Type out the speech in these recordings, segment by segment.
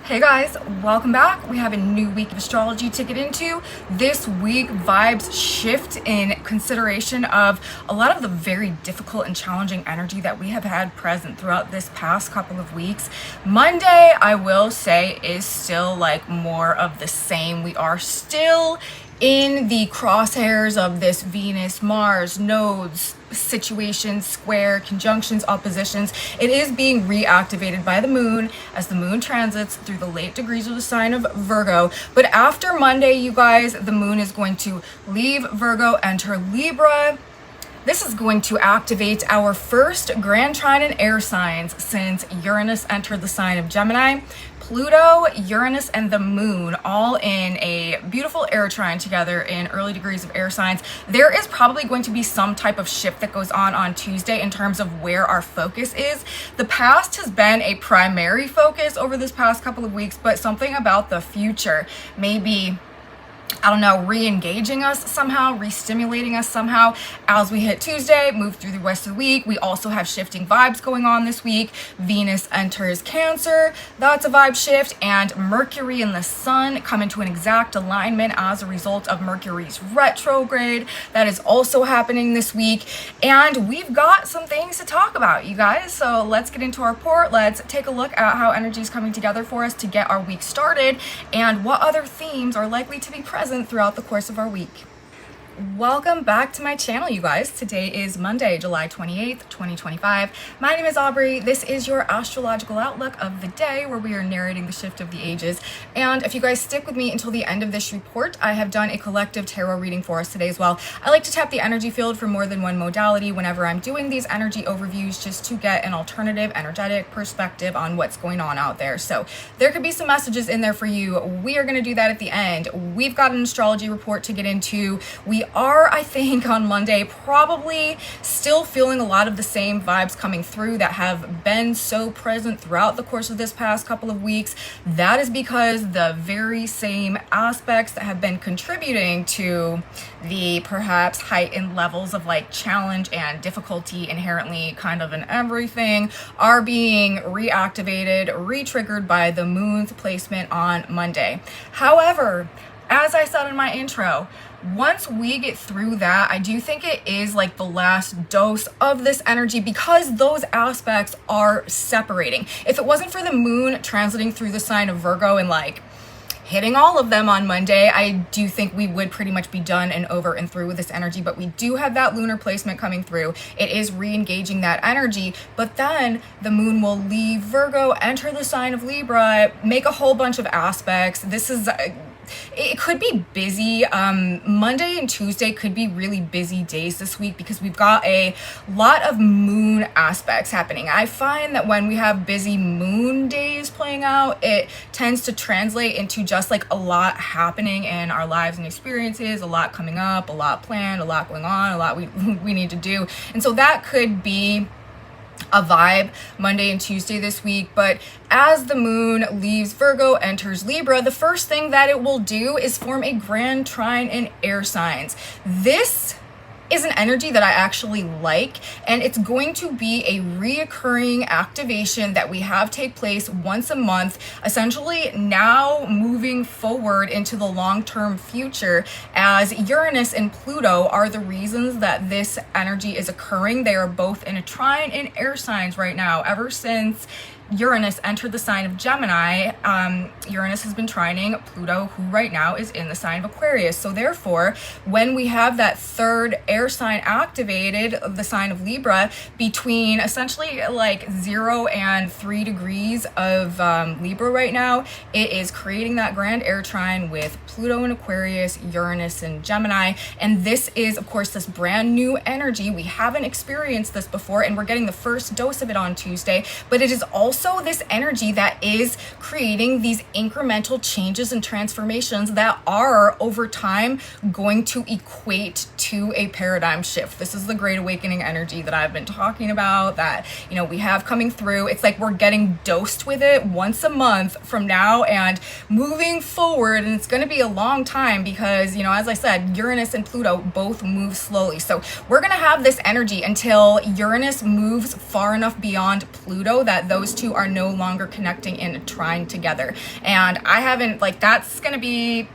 Hey guys, welcome back. We have a new week of astrology to get into. This week, vibes shift in consideration of a lot of the very difficult and challenging energy that we have had present throughout this past couple of weeks. Monday, I will say, is still like more of the same. We are still in the crosshairs of this Venus, Mars, nodes, situations, square, conjunctions, oppositions. It is being reactivated by the moon as the moon transits through the late degrees of the sign of Virgo. But after Monday, you guys, the moon is going to leave Virgo, enter Libra. This is going to activate our first grand trine in air signs since Uranus entered the sign of Gemini. Pluto, Uranus, and the moon all in a beautiful air trine together in early degrees of air signs. There is probably going to be some type of shift that goes on Tuesday in terms of where our focus is. The past has been a primary focus over this past couple of weeks, but something about the future, maybe, I don't know, re-engaging us somehow, re-stimulating us somehow as we hit Tuesday, move through the rest of the week. We also have shifting vibes going on this week. Venus enters Cancer, that's a vibe shift, and Mercury and the Sun come into an exact alignment as a result of Mercury's retrograde. That is also happening this week, and we've got some things to talk about, you guys. So let's get into our report. Let's take a look at how energy is coming together for us to get our week started and what other themes are likely to be present throughout the course of our week. Welcome back to my channel, you guys. Today is Monday, July 28th, 2025. My name is Aubrey. This is your astrological outlook of the day where we are narrating the shift of the ages. And if you guys stick with me until the end of this report, I have done a collective tarot reading for us today as well. I like to tap the energy field for more than one modality whenever I'm doing these energy overviews, just to get an alternative energetic perspective on what's going on out there. So there could be some messages in there for you. We are going to do that at the end. We've got an astrology report to get into. We are, I think, on Monday probably still feeling a lot of the same vibes coming through that have been so present throughout the course of this past couple of weeks. That is because the very same aspects that have been contributing to the perhaps heightened levels of like challenge and difficulty inherently kind of in everything are being reactivated, re-triggered by the moon's placement on Monday. However, as I said in my intro, once we get through that, I do think it is like the last dose of this energy because those aspects are separating. If it wasn't for the moon transiting through the sign of Virgo and like hitting all of them on Monday, I do think we would pretty much be done and over and through with this energy. But we do have that lunar placement coming through. It is re-engaging that energy, but then the moon will leave Virgo, enter the sign of Libra, make a whole bunch of aspects. This is it could be busy. Monday and Tuesday could be really busy days this week because we've got a lot of moon aspects happening. I find that when we have busy moon days playing out, it tends to translate into just like a lot happening in our lives and experiences, a lot coming up, a lot planned, a lot going on, a lot we need to do. And so that could be a vibe Monday and Tuesday this week. But as the moon leaves Virgo, enters Libra, the first thing that it will do is form a grand trine in air signs. This is an energy that I actually like, and it's going to be a reoccurring activation that we have take place once a month, essentially now moving forward into the long-term future, as Uranus and Pluto are the reasons that this energy is occurring. They are both in a trine in air signs right now. Ever since Uranus entered the sign of Gemini, Uranus has been trining Pluto, who right now is in the sign of Aquarius. So therefore, when we have that third air sign activated, the sign of Libra, between essentially like 0 and 3 degrees of Libra right now, it is creating that grand air trine with Pluto in Aquarius, Uranus in Gemini. And this is, of course, this brand new energy. We haven't experienced this before, and we're getting the first dose of it on Tuesday, but it is also this energy that is creating these incremental changes and transformations that are over time going to equate to a paradigm shift. This is the Great Awakening energy that I've been talking about, that, you know, we have coming through. It's like we're getting dosed with it once a month from now and moving forward, and it's going to be a long time because, you know, as I said, Uranus and Pluto both move slowly. So we're going to have this energy until Uranus moves far enough beyond Pluto that those two two are no longer connecting in a trine together. And I haven't, like, that's gonna be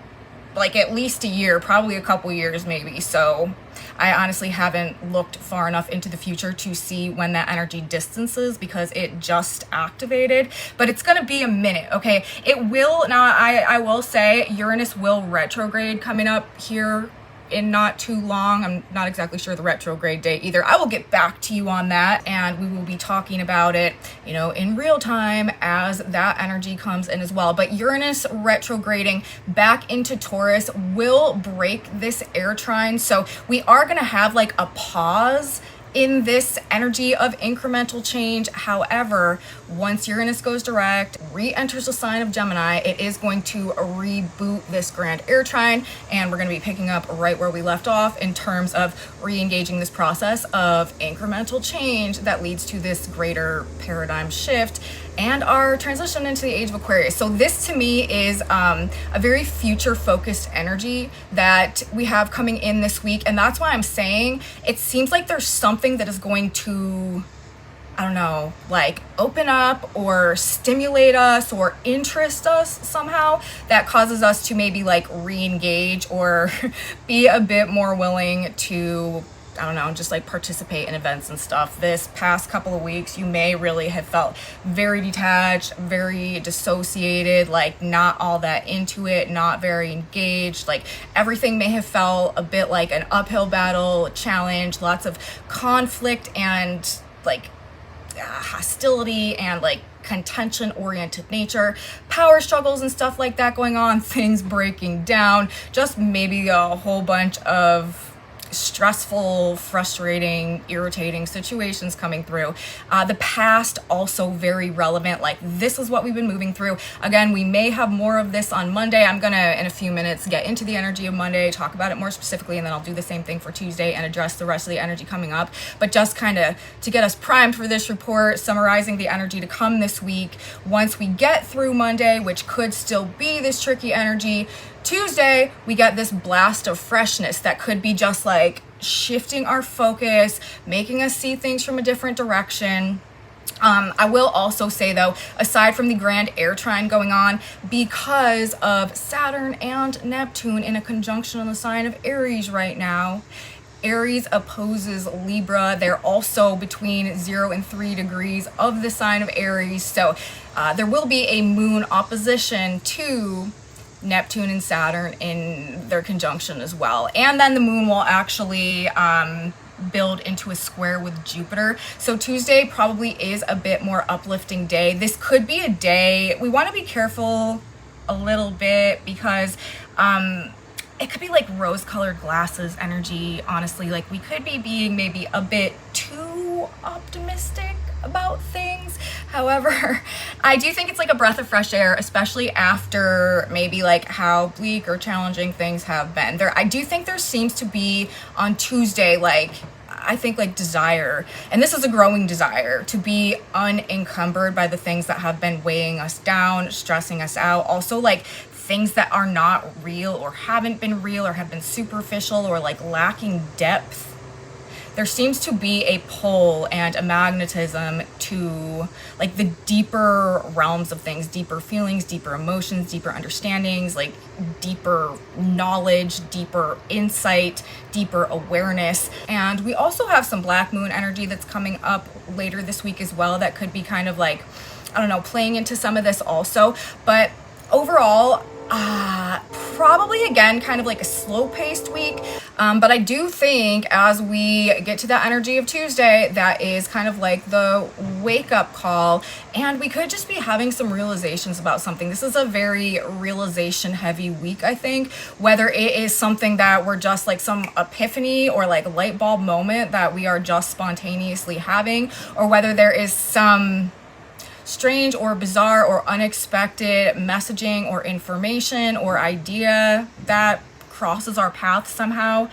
like at least a year, probably a couple years maybe. So I honestly haven't looked far enough into the future to see when that energy distances, because it just activated, but it's gonna be a minute. Okay, it will. Now I will say Uranus will retrograde coming up here in not too long. I'm not exactly sure the retrograde date either. I will get back to you on that, and we will be talking about it, you know, in real time as that energy comes in as well. But Uranus retrograding back into Taurus will break this air trine. So we are going to have like a pause in this energy of incremental change. However, once Uranus goes direct, re-enters the sign of Gemini, it is going to reboot this grand air trine, and we're going to be picking up right where we left off in terms of re-engaging this process of incremental change that leads to this greater paradigm shift and our transition into the age of Aquarius. So this to me is a very future focused energy that we have coming in this week. And that's why I'm saying it seems like there's something that is going to, I don't know, like open up or stimulate us or interest us somehow that causes us to maybe like re-engage or be a bit more willing to, I don't know, just like participate in events and stuff. This past couple of weeks, you may really have felt very detached, very dissociated, like not all that into it, not very engaged. Like everything may have felt a bit like an uphill battle, challenge, lots of conflict and like hostility and like contention oriented nature, power struggles and stuff like that going on, things breaking down, just maybe a whole bunch of stressful, frustrating, irritating situations coming through. The past also very relevant. Like this is what we've been moving through. Again, we may have more of this on Monday. I'm gonna in a few minutes get into the energy of Monday, talk about it more specifically, and then I'll do the same thing for Tuesday and address the rest of the energy coming up. But just kind of to get us primed for this report, summarizing the energy to come this week. Once we get through Monday, which could still be this tricky energy, Tuesday, we get this blast of freshness that could be just like shifting our focus, making us see things from a different direction. I will also say though, aside from the grand air trine going on, because of Saturn and Neptune in a conjunction on the sign of Aries right now, Aries opposes Libra. They're also between 0 and 3 degrees of the sign of Aries. So there will be a moon opposition to Neptune and Saturn in their conjunction as well. And then the moon will actually build into a square with Jupiter. So Tuesday probably is a bit more uplifting day. This could be a day, we want to be careful a little bit because it could be like rose-colored glasses energy, honestly. Like we could be being maybe a bit too optimistic about things. However, I do think it's like a breath of fresh air, especially after maybe like how bleak or challenging things have been. I do think there seems to be on Tuesday, like I think like desire, and this is a growing desire, to be unencumbered by the things that have been weighing us down, stressing us out. Also like things that are not real or haven't been real or have been superficial or like lacking depth. There seems to be a pull and a magnetism to like the deeper realms of things, deeper feelings, deeper emotions, deeper understandings, like deeper knowledge, deeper insight, deeper awareness. And we also have some black moon energy that's coming up later this week as well that could be kind of like, I don't know, playing into some of this also. But overall, probably again kind of like a slow-paced week, but I do think as we get to that energy of Tuesday, that is kind of like the wake-up call, and we could just be having some realizations about something. This is a very realization-heavy week, I think, whether it is something that we're just like some epiphany or like light bulb moment that we are just spontaneously having, or whether there is some strange or bizarre or unexpected messaging or information or idea that crosses our path somehow.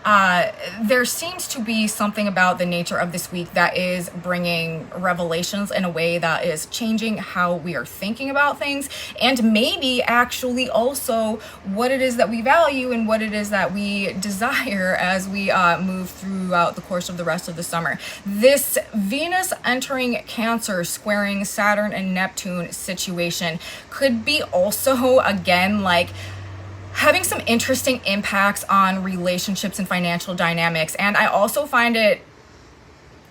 there seems to be something about the nature of this week that is bringing revelations in a way that is changing how we are thinking about things, and maybe actually also what it is that we value and what it is that we desire as we move throughout the course of the rest of the summer. This Venus entering Cancer, squaring Saturn and Neptune situation could be also, again, like having some interesting impacts on relationships and financial dynamics. And I also find it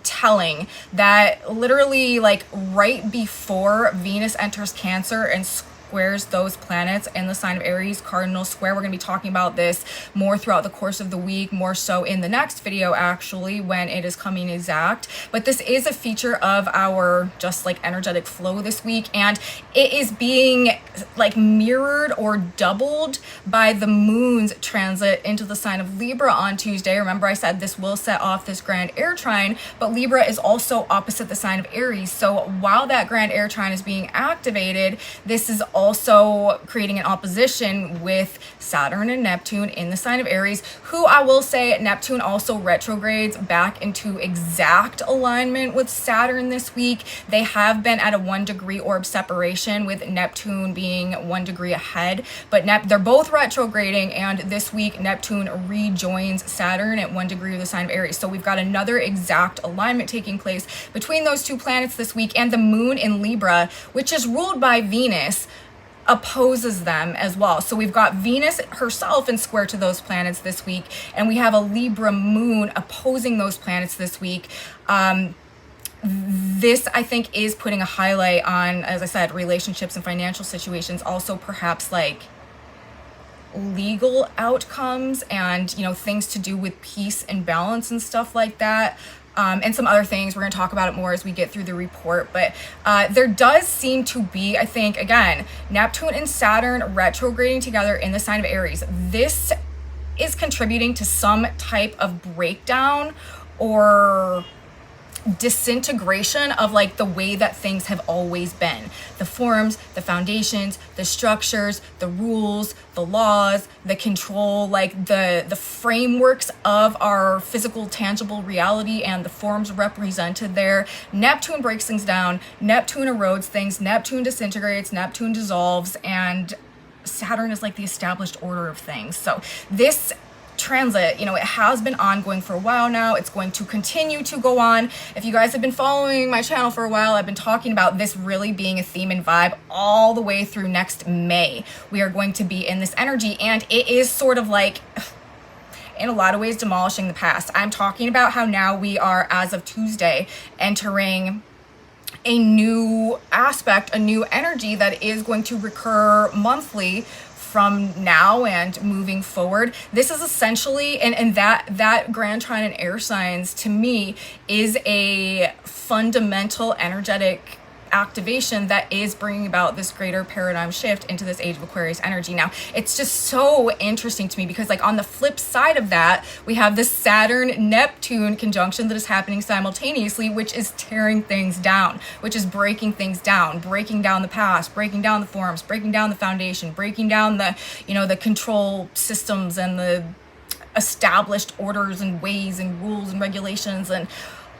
telling that literally, like, right before Venus enters Cancer and squares those planets in the sign of Aries, cardinal square. We're going to be talking about this more throughout the course of the week, more so in the next video actually when it is coming exact. But this is a feature of our just like energetic flow this week, and it is being like mirrored or doubled by the moon's transit into the sign of Libra on Tuesday. Remember, I said this will set off this grand air trine, but Libra is also opposite the sign of Aries. So while that grand air trine is being activated, this is also creating an opposition with Saturn and Neptune in the sign of Aries, who I will say Neptune also retrogrades back into exact alignment with Saturn this week. They have been at a 1 degree orb separation, with Neptune being 1 degree ahead, but they're both retrograding, and this week Neptune rejoins Saturn at 1 degree of the sign of Aries. So we've got another exact alignment taking place between those two planets this week, and the moon in Libra, which is ruled by Venus, opposes them as well. So we've got Venus herself in square to those planets this week, and we have a Libra moon opposing those planets this week. This, I think, is putting a highlight on, as I said, relationships and financial situations, also perhaps like legal outcomes and, you know, things to do with peace and balance and stuff like that. And some other things. We're going to talk about it more as we get through the report. But there does seem to be, I think, again, Neptune and Saturn retrograding together in the sign of Aries. This is contributing to some type of breakdown or disintegration of like the way that things have always been. The forms, the foundations, the structures, the rules, the laws, the control, like the frameworks of our physical, tangible reality and the forms represented there. Neptune breaks things down, Neptune erodes things, Neptune disintegrates, Neptune dissolves, and Saturn is like the established order of things. So this transit, you know, it has been ongoing for a while now. It's going to continue to go on. If you guys have been following my channel for a while, I've been talking about this really being a theme and vibe all the way through next May. We are going to be in this energy, and it is sort of like, in a lot of ways, demolishing the past. I'm talking about how now we are, as of Tuesday, entering a new aspect, a new energy that is going to recur monthly from now and moving forward. This is essentially, and that grand trine and air signs to me is a fundamental energetic activation that is bringing about this greater paradigm shift into this age of Aquarius energy. Now, it's just so interesting to me because, like, on the flip side of that, we have this Saturn-Neptune conjunction that is happening simultaneously, which is tearing things down, which is breaking things down, breaking down the past, breaking down the forms, breaking down the foundation, breaking down the, you know, the control systems and the established orders and ways and rules and regulations and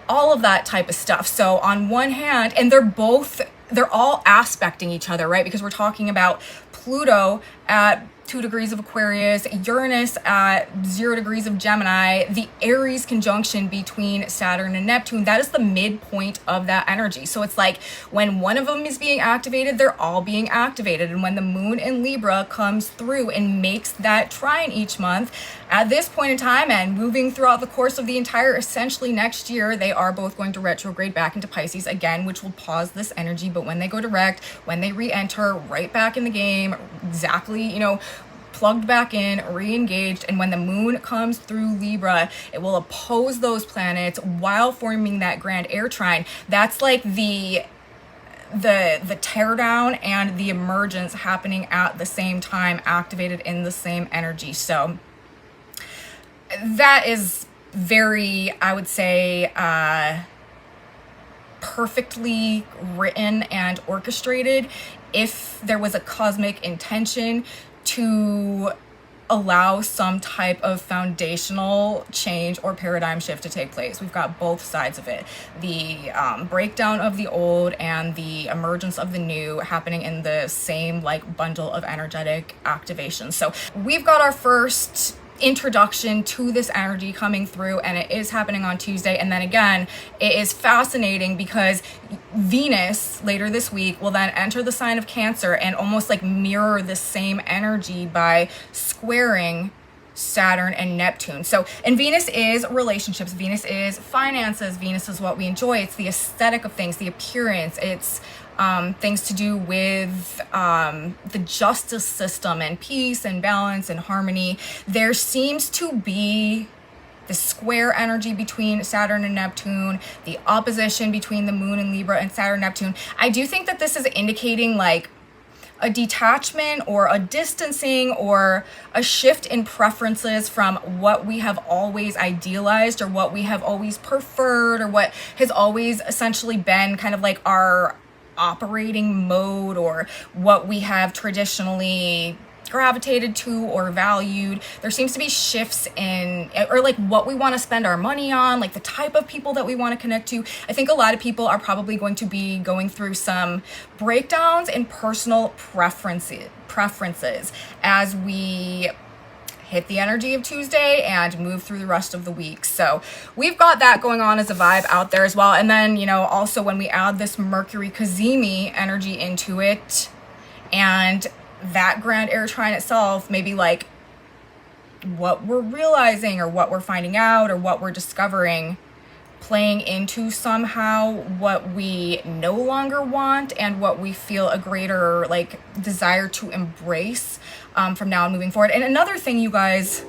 all of that type of stuff. So on one hand, and they're all aspecting each other, right? Because we're talking about Pluto at 2 degrees of Aquarius, Uranus at 0 degrees of Gemini, the Aries conjunction between Saturn and Neptune. That is the midpoint of that energy. So it's like when one of them is being activated, they're all being activated. And when the moon in Libra comes through and makes that trine each month, at this point in time and moving throughout the course of the entire, essentially next year, they are both going to retrograde back into Pisces again, which will pause this energy. But when they go direct, when they re-enter, right back in the game, exactly, you know, plugged back in, re-engaged. And when the moon comes through Libra, it will oppose those planets while forming that grand air trine. That's like the teardown and the emergence happening at the same time, activated in the same energy. So that is very, I would say, perfectly written and orchestrated. If there was a cosmic intention to allow some type of foundational change or paradigm shift to take place. We've got both sides of it. The breakdown of the old and the emergence of the new happening in the same like bundle of energetic activations. So we've got our first introduction to this energy coming through, and it is happening on Tuesday. And then again, it is fascinating because Venus later this week will then enter the sign of Cancer and almost like mirror the same energy by squaring Saturn and Neptune. So, and Venus is relationships, Venus is finances, Venus is what we enjoy. It's the aesthetic of things, the appearance. It's things to do with the justice system and peace and balance and harmony. There seems to be the square energy between Saturn and Neptune, the opposition between the moon and Libra and Saturn and Neptune. I do think that this is indicating like a detachment or a distancing or a shift in preferences from what we have always idealized or what we have always preferred or what has always essentially been kind of like our operating mode or what we have traditionally gravitated to or valued. There seems to be shifts in, or like what we want to spend our money on, like the type of people that we want to connect to. I think a lot of people are probably going to be going through some breakdowns in personal preferences as we hit the energy of Tuesday and move through the rest of the week. So we've got that going on as a vibe out there as well. And then, you know, also when we add this Mercury Cazimi energy into it and that grand air trine itself, maybe like what we're realizing or what we're finding out or what we're discovering playing into somehow what we no longer want and what we feel a greater like desire to embrace from now on moving forward. And another thing, you guys,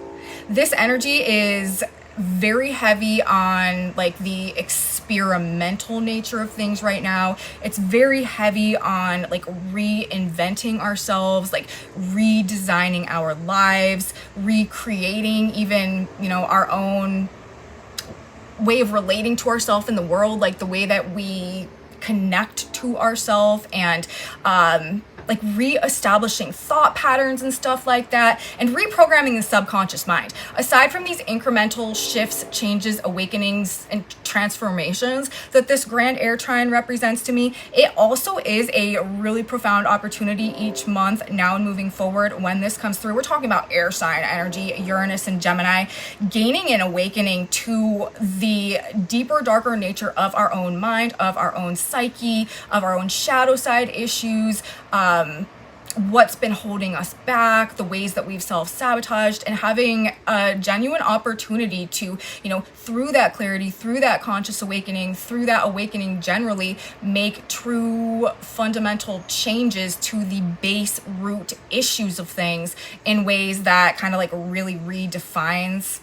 this energy is very heavy on like the experimental nature of things right now. It's very heavy on like reinventing ourselves, like redesigning our lives, recreating even, you know, our own way of relating to ourselves in the world, like the way that we connect to ourselves and like re-establishing thought patterns and stuff like that, and reprogramming the subconscious mind. Aside from these incremental shifts, changes, awakenings, and transformations that this grand air trine represents to me, it also is a really profound opportunity each month now and moving forward when this comes through. We're talking about air sign energy, Uranus and Gemini, gaining an awakening to the deeper, darker nature of our own mind, of our own psyche, of our own shadow side issues, what's been holding us back, the ways that we've self-sabotaged, and having a genuine opportunity to, you know, through that clarity, through that conscious awakening, through that awakening generally, make true fundamental changes to the base root issues of things in ways that kind of like really redefines,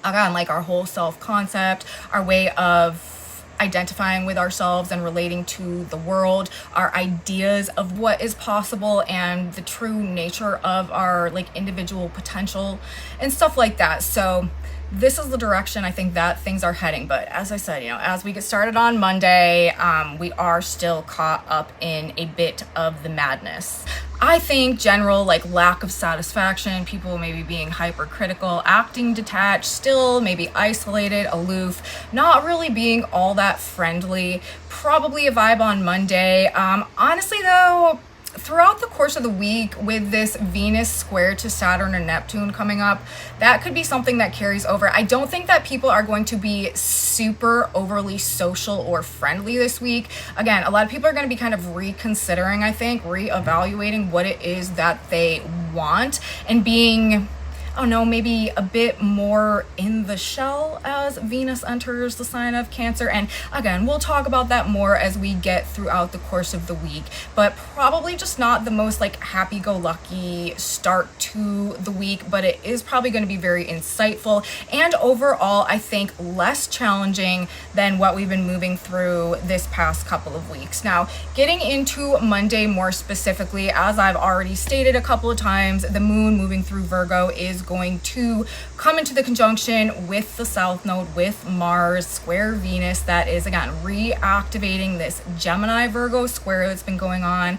again, like our whole self-concept, our way of identifying with ourselves and relating to the world, our ideas of what is possible and the true nature of our like individual potential and stuff like that. So this is the direction I think that things are heading. But as I said, you know, as we get started on Monday, we are still caught up in a bit of the madness. I think general like lack of satisfaction, people maybe being hypercritical, acting detached, still maybe isolated, aloof, not really being all that friendly. Probably a vibe on Monday. Honestly though, throughout the course of the week with this Venus square to Saturn and Neptune coming up, that could be something that carries over. I don't think that people are going to be super overly social or friendly this week. Again, a lot of people are going to be kind of reconsidering, I think, reevaluating what it is that they want and being, I don't know, maybe a bit more in the shell as Venus enters the sign of Cancer. And again, we'll talk about that more as we get throughout the course of the week, but probably just not the most like happy-go-lucky start to the week, but it is probably going to be very insightful and overall, I think, less challenging than what we've been moving through this past couple of weeks. Now, getting into Monday more specifically, as I've already stated a couple of times, the moon moving through Virgo is going to come into the conjunction with the South Node, with Mars, square Venus. That is, again, reactivating this Gemini-Virgo square that's been going on.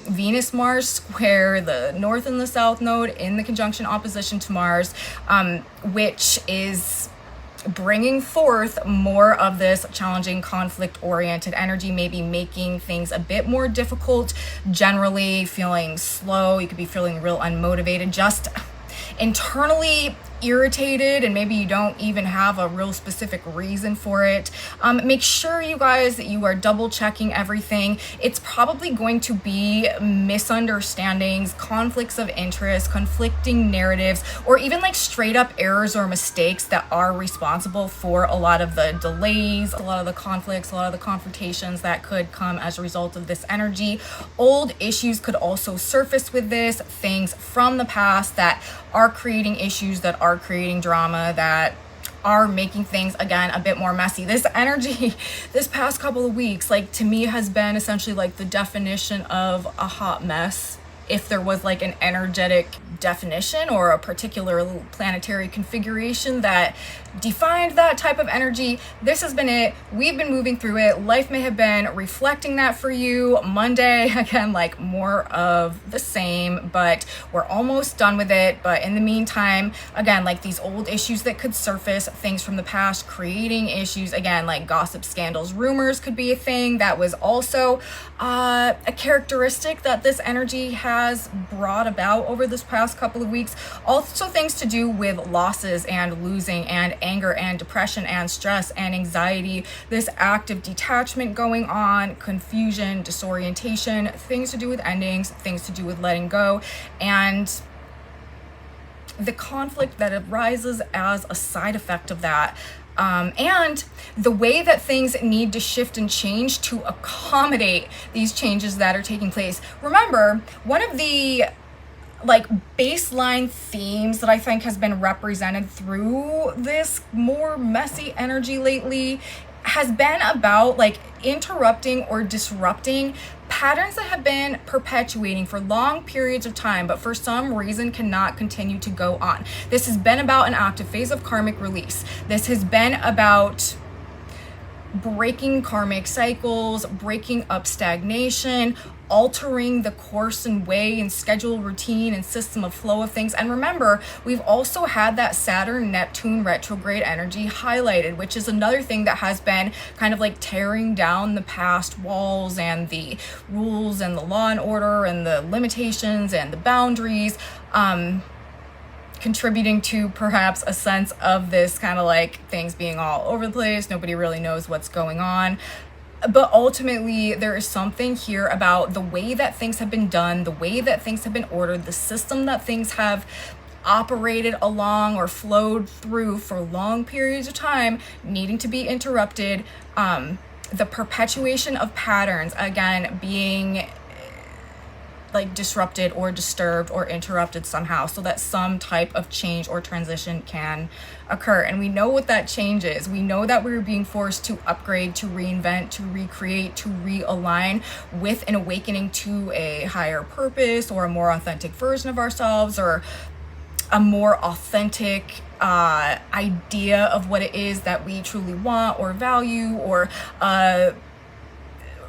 Venus-Mars square, the North and the South Node in the conjunction opposition to Mars, which is bringing forth more of this challenging conflict-oriented energy, maybe making things a bit more difficult, generally feeling slow. You could be feeling real unmotivated, just internally irritated, and maybe you don't even have a real specific reason for it. Make sure, you guys, that you are double checking everything. It's probably going to be misunderstandings, conflicts of interest, conflicting narratives, or even like straight up errors or mistakes that are responsible for a lot of the delays, a lot of the conflicts, a lot of the confrontations that could come as a result of this energy. Old issues could also surface with this, things from the past that are creating issues, that are creating drama, that are making things, again, a bit more messy. This energy this past couple of weeks, like, to me, has been essentially like the definition of a hot mess. If there was like an energetic definition or a particular planetary configuration that defined that type of energy, this has been it. We've been moving through it. Life may have been reflecting that for you. Monday, again, like more of the same, but we're almost done with it. But in the meantime, again, like these old issues that could surface, things from the past creating issues, again, like gossip, scandals, rumors could be a thing. That was also a characteristic that this energy has brought about over this past couple of weeks. Also things to do with losses and losing and anger and depression and stress and anxiety, this active detachment going on, confusion, disorientation, things to do with endings, things to do with letting go, and the conflict that arises as a side effect of that. And the way that things need to shift and change to accommodate these changes that are taking place. Remember, one of the like baseline themes that I think has been represented through this more messy energy lately has been about like interrupting or disrupting patterns that have been perpetuating for long periods of time, but for some reason cannot continue to go on. This has been about an active phase of karmic release. This has been about breaking karmic cycles, breaking up stagnation, altering the course and way and schedule, routine and system of flow of things. And remember, we've also had that Saturn Neptune retrograde energy highlighted, which is another thing that has been kind of like tearing down the past walls and the rules and the law and order and the limitations and the boundaries, contributing to perhaps a sense of this kind of like things being all over the place. Nobody really knows what's going on. But ultimately, there is something here about the way that things have been done, the way that things have been ordered, the system that things have operated along or flowed through for long periods of time, needing to be interrupted. The perpetuation of patterns, again, being like disrupted or disturbed or interrupted somehow so that some type of change or transition can occur. And we know what that change is. We know that we're being forced to upgrade, to reinvent, to recreate, to realign with an awakening to a higher purpose or a more authentic version of ourselves, or a more authentic idea of what it is that we truly want or value, or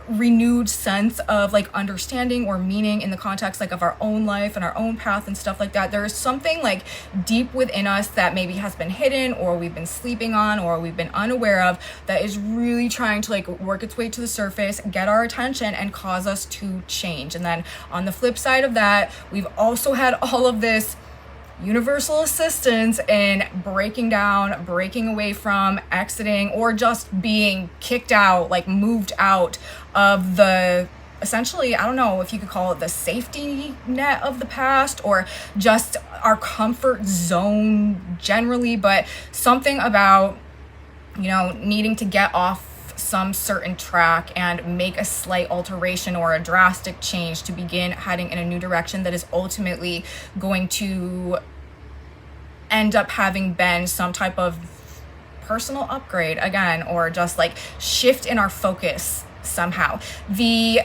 renewed sense of like understanding or meaning in the context like of our own life and our own path and stuff like that. There is something like deep within us that maybe has been hidden, or we've been sleeping on, or we've been unaware of, that is really trying to like work its way to the surface, get our attention, and cause us to change. And then on the flip side of that, we've also had all of this universal assistance in breaking down, breaking away from, exiting, or just being kicked out, like moved out of the, essentially, I don't know if you could call it the safety net of the past, or just our comfort zone generally, but something about, you know, needing to get off some certain track and make a slight alteration or a drastic change to begin heading in a new direction that is ultimately going to end up having been some type of personal upgrade again, or just like shift in our focus somehow. The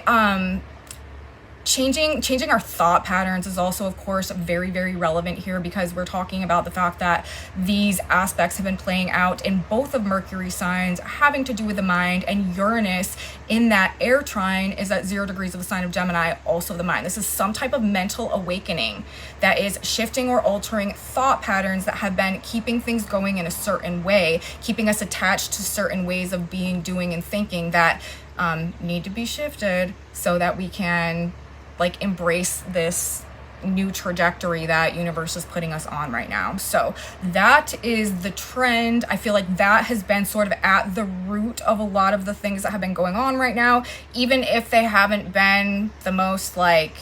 changing our thought patterns is also, of course, very, very relevant here, because we're talking about the fact that these aspects have been playing out in both of Mercury signs having to do with the mind, and Uranus in that air trine is at 0 degrees of the sign of Gemini, also the mind. This is some type of mental awakening that is shifting or altering thought patterns that have been keeping things going in a certain way, keeping us attached to certain ways of being, doing, and thinking that need to be shifted so that we can like embrace this new trajectory that universe is putting us on right now. So that is the trend. I feel like that has been sort of at the root of a lot of the things that have been going on right now, even if they haven't been the most like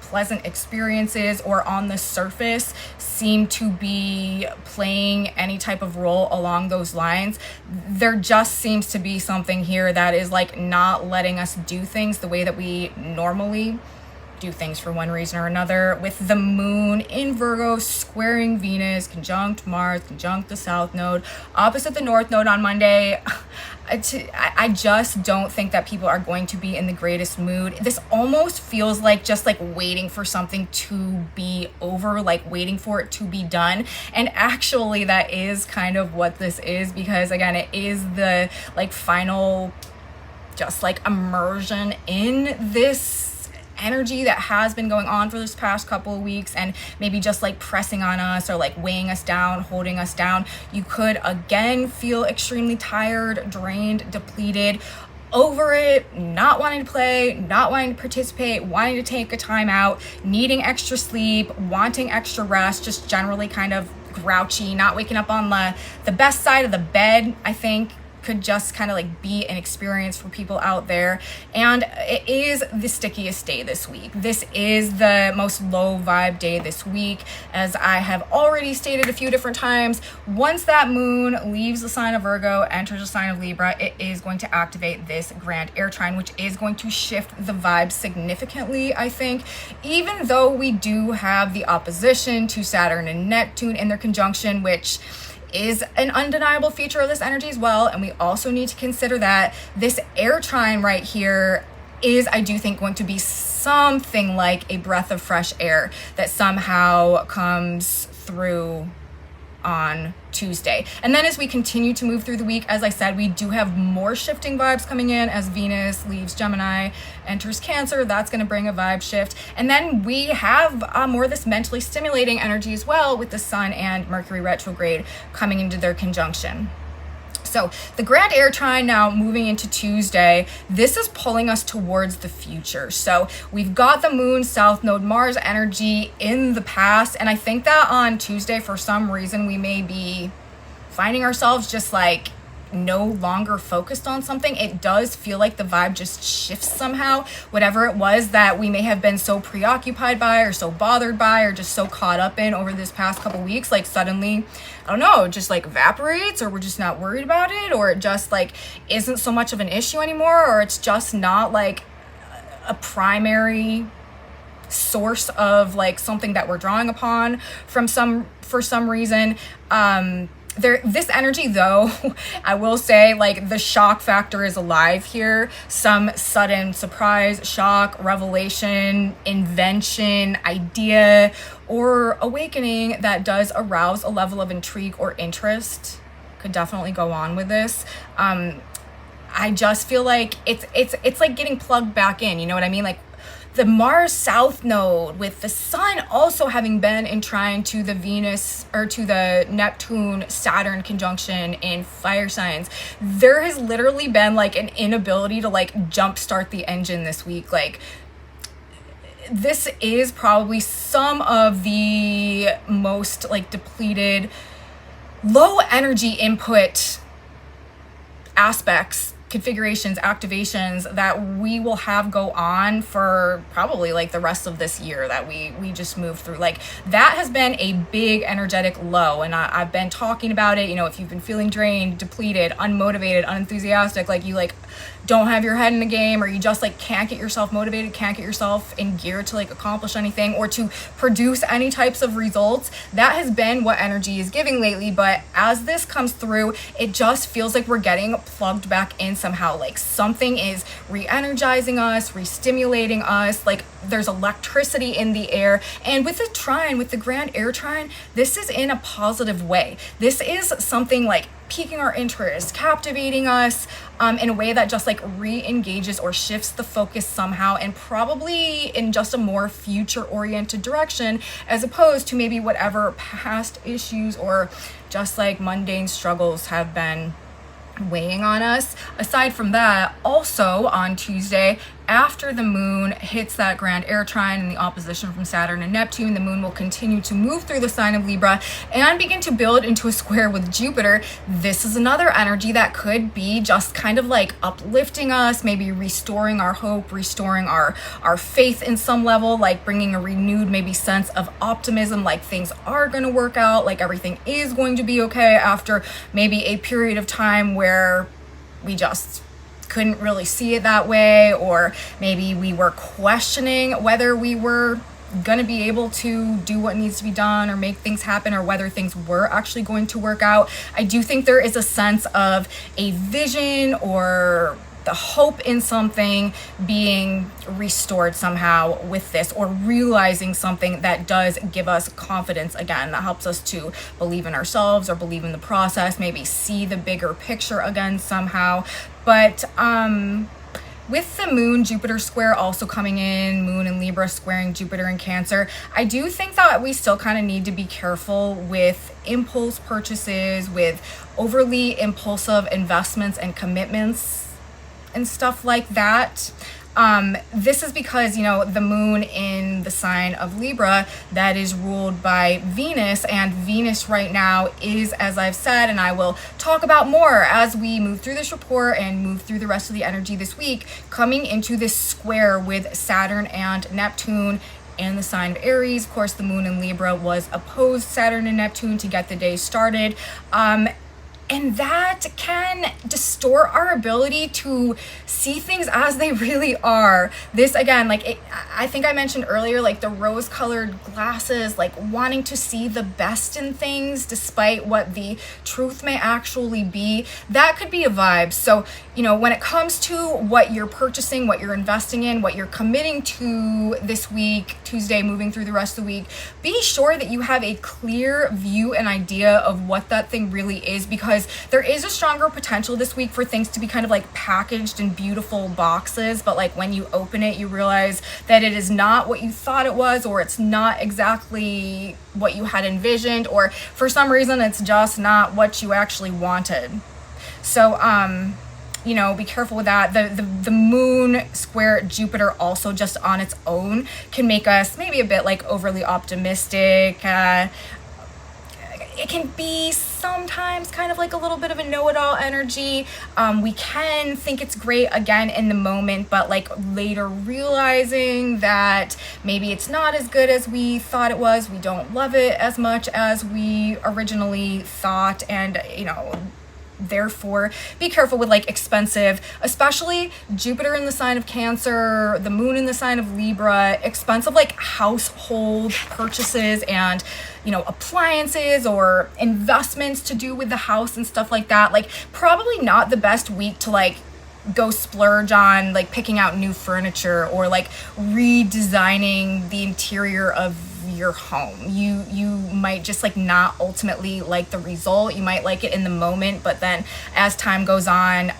pleasant experiences, or on the surface seem to be playing any type of role along those lines. There just seems to be something here that is like not letting us do things the way that we normally do things for one reason or another, with the moon in Virgo squaring Venus, conjunct Mars, conjunct the South Node, opposite the North Node on Monday. I just don't think that people are going to be in the greatest mood. This almost feels like just like waiting for something to be over, like waiting for it to be done. And actually that is kind of what this is, because again, it is the like final just like immersion in this energy that has been going on for this past couple of weeks, and maybe just like pressing on us or like weighing us down, holding us down. You could again feel extremely tired, drained, depleted, over it, not wanting to play, not wanting to participate, wanting to take a time out, needing extra sleep, wanting extra rest, just generally kind of grouchy, not waking up on the best side of the bed, I think could just kind of like be an experience for people out there. And it is the stickiest day this week. This is the most low vibe day this week, as I have already stated a few different times. Once that moon leaves the sign of Virgo, enters the sign of Libra, it is going to activate this grand air trine, which is going to shift the vibe significantly, I think, even though we do have the opposition to Saturn and Neptune in their conjunction, which is an undeniable feature of this energy as well. And we also need to consider that this air trine right here is, I do think, going to be something like a breath of fresh air that somehow comes through on Tuesday. And then as we continue to move through the week, as I said, we do have more shifting vibes coming in as Venus leaves Gemini, enters Cancer. That's going to bring a vibe shift. And then we have more of this mentally stimulating energy as well, with the Sun and Mercury retrograde coming into their conjunction. So the grand air trine now moving into Tuesday, this is pulling us towards the future. So we've got the moon, South Node, Mars energy in the past. And I think that on Tuesday, for some reason, we may be finding ourselves just like no longer focused on something. It does feel like the vibe just shifts somehow. Whatever it was that we may have been so preoccupied by, or so bothered by, or just so caught up in over this past couple weeks, like suddenly, I don't know, just like evaporates, or we're just not worried about it, or it just like isn't so much of an issue anymore, or it's just not like a primary source of like something that we're drawing upon for some reason. This energy, though, I will say, like, the shock factor is alive here. Some sudden surprise, shock, revelation, invention, idea, or awakening that does arouse a level of intrigue or interest could definitely go on with this. I just feel like it's like getting plugged back in, you know what I mean? Like, the Mars South Node, with the Sun also having been in trine to the Venus, or to the Neptune Saturn conjunction in fire signs, there has literally been like an inability to like jumpstart the engine this week. Like, this is probably some of the most like depleted, low energy input aspects, configurations, activations that we will have go on for probably like the rest of this year that we just moved through. Like, that has been a big energetic low, and I've been talking about it. You know, if you've been feeling drained, depleted, unmotivated, unenthusiastic, like you like don't have your head in the game, or you just like can't get yourself motivated, can't get yourself in gear to like accomplish anything or to produce any types of results. That has been what energy is giving lately. But as this comes through, it just feels like we're getting plugged back in somehow. Like something is re-energizing us, re-stimulating us, like there's electricity in the air. And with the trine, with the grand air trine, this is in a positive way. This is something like piquing our interest, captivating us in a way that just like re-engages or shifts the focus somehow, and probably in just a more future oriented direction, as opposed to maybe whatever past issues or just like mundane struggles have been weighing on us. Aside from that, also on Tuesday, after the moon hits that grand air trine and the opposition from Saturn and Neptune, the moon will continue to move through the sign of Libra and begin to build into a square with Jupiter. This is another energy that could be just kind of like uplifting us, maybe restoring our hope, restoring our faith in some level, like bringing a renewed maybe sense of optimism, like things are going to work out, like everything is going to be okay after maybe a period of time where we just couldn't really see it that way, or maybe we were questioning whether we were gonna be able to do what needs to be done or make things happen, or whether things were actually going to work out. I do think there is a sense of a vision or the hope in something being restored somehow with this, or realizing something that does give us confidence again, that helps us to believe in ourselves or believe in the process, maybe see the bigger picture again somehow. But with the moon Jupiter square also coming in, moon in Libra squaring Jupiter in Cancer, I do think that we still kind of need to be careful with impulse purchases, with overly impulsive investments and commitments and stuff like that. This is because, you know, the moon in the sign of Libra, that is ruled by Venus, and Venus right now is, as I've said, and I will talk about more as we move through this report and move through the rest of the energy this week, coming into this square with Saturn and Neptune in the sign of Aries. Of course, the moon in Libra was opposed Saturn and Neptune to get the day started. And that can distort our ability to see things as they really are. This, again, like I think I mentioned earlier, like the rose-colored glasses, like wanting to see the best in things despite what the truth may actually be. That could be a vibe. So, you know, when it comes to what you're purchasing, what you're investing in, what you're committing to this week, Tuesday, moving through the rest of the week, be sure that you have a clear view and idea of what that thing really is, because there is a stronger potential this week for things to be kind of like packaged in beautiful boxes, but like when you open it, you realize that it is not what you thought it was, or it's not exactly what you had envisioned, or for some reason it's just not what you actually wanted. So, you know, be careful with that. The moon square Jupiter also just on its own can make us maybe a bit like overly optimistic. It can be sometimes kind of like a little bit of a know-it-all energy. We can think it's great again in the moment, but like later realizing that maybe it's not as good as we thought it was. We don't love it as much as we originally thought, and you know, therefore be careful with like expensive, especially Jupiter in the sign of Cancer, the moon in the sign of Libra, expensive like household purchases and, you know, appliances or investments to do with the house and stuff like that. Like probably not the best week to like go splurge on like picking out new furniture or like redesigning the interior of your home. You might just like not ultimately like the result. You might like it in the moment, but then as time goes on,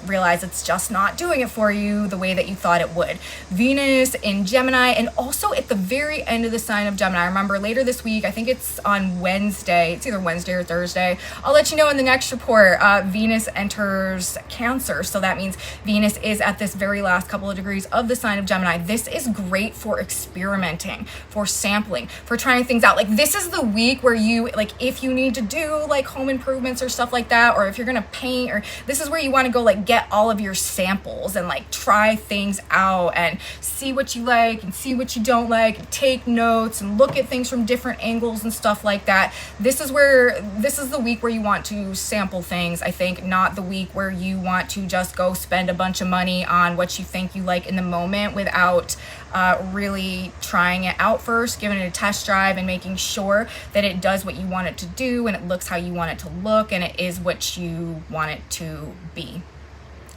realize it's just not doing it for you the way that you thought it would. Venus in Gemini, and also at the very end of the sign of Gemini. Remember, later this week, I think it's on Wednesday, it's either Wednesday or Thursday, I'll let you know in the next report, Venus enters Cancer. So that means Venus is at this very last couple of degrees of the sign of Gemini. This is great for experimenting, for sampling, for trying things out. Like this is the week where you, like if you need to do like home improvements or stuff like that, or if you're gonna paint, or this is where you want to go like get get all of your samples and like try things out and see what you like and see what you don't like, and take notes and look at things from different angles and stuff like that. This is the week where you want to sample things, I think, not the week where you want to just go spend a bunch of money on what you think you like in the moment without really trying it out first, giving it a test drive and making sure that it does what you want it to do and it looks how you want it to look and it is what you want it to be.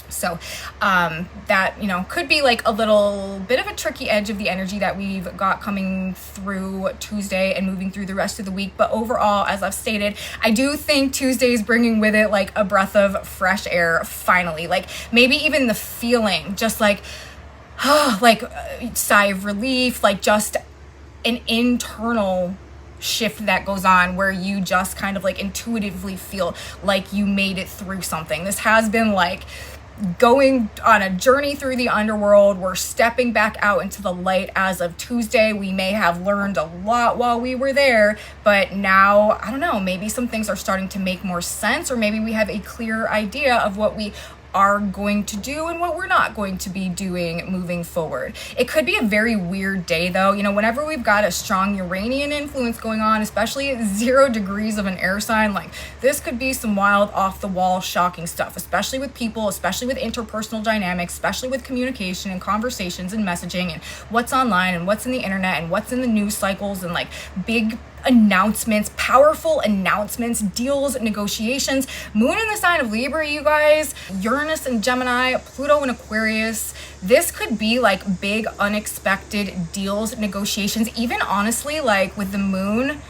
So that, you know, could be like a little bit of a tricky edge of the energy that we've got coming through Tuesday and moving through the rest of the week. But overall, as I've stated, I do think Tuesday is bringing with it like a breath of fresh air, finally. Like maybe even the feeling, just like, sigh of relief, like just an internal shift that goes on where you just kind of like intuitively feel like you made it through something. This has been like going on a journey through the underworld. We're stepping back out into the light as of Tuesday. We may have learned a lot while we were there, but now, I don't know, maybe some things are starting to make more sense, or maybe we have a clearer idea of what we are going to do and what we're not going to be doing moving forward. It could be a very weird day though. You know, whenever we've got a strong Uranian influence going on, especially at 0 degrees of an air sign, like this could be some wild, off the wall, shocking stuff, especially with people, especially with interpersonal dynamics, especially with communication and conversations and messaging and what's online and what's in the internet and what's in the news cycles and like big announcements, powerful announcements, deals, negotiations. Moon in the sign of Libra, you guys, Uranus and Gemini, Pluto in Aquarius. This could be like big unexpected deals, negotiations, even honestly, like with the moon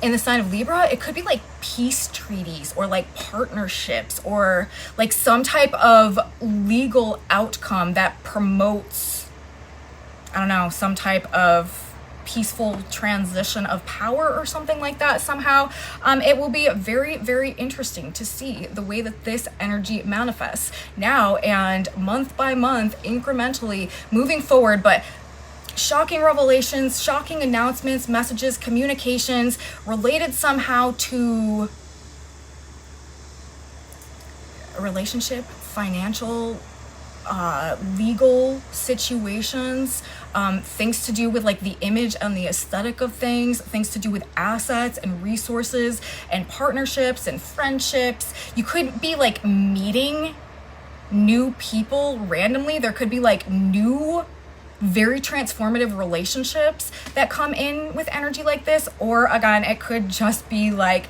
in the sign of Libra, it could be like peace treaties or like partnerships or like some type of legal outcome that promotes, I don't know, some type of peaceful transition of power or something like that somehow. It will be very, very interesting to see the way that this energy manifests now and month by month, incrementally moving forward. But shocking revelations, shocking announcements, messages, communications related somehow to a relationship, financial, legal situations, things to do with like the image and the aesthetic of things to do with assets and resources and partnerships and friendships. You could be like meeting new people randomly. There could be like new, very transformative relationships that come in with energy like this. Or again, it could just be like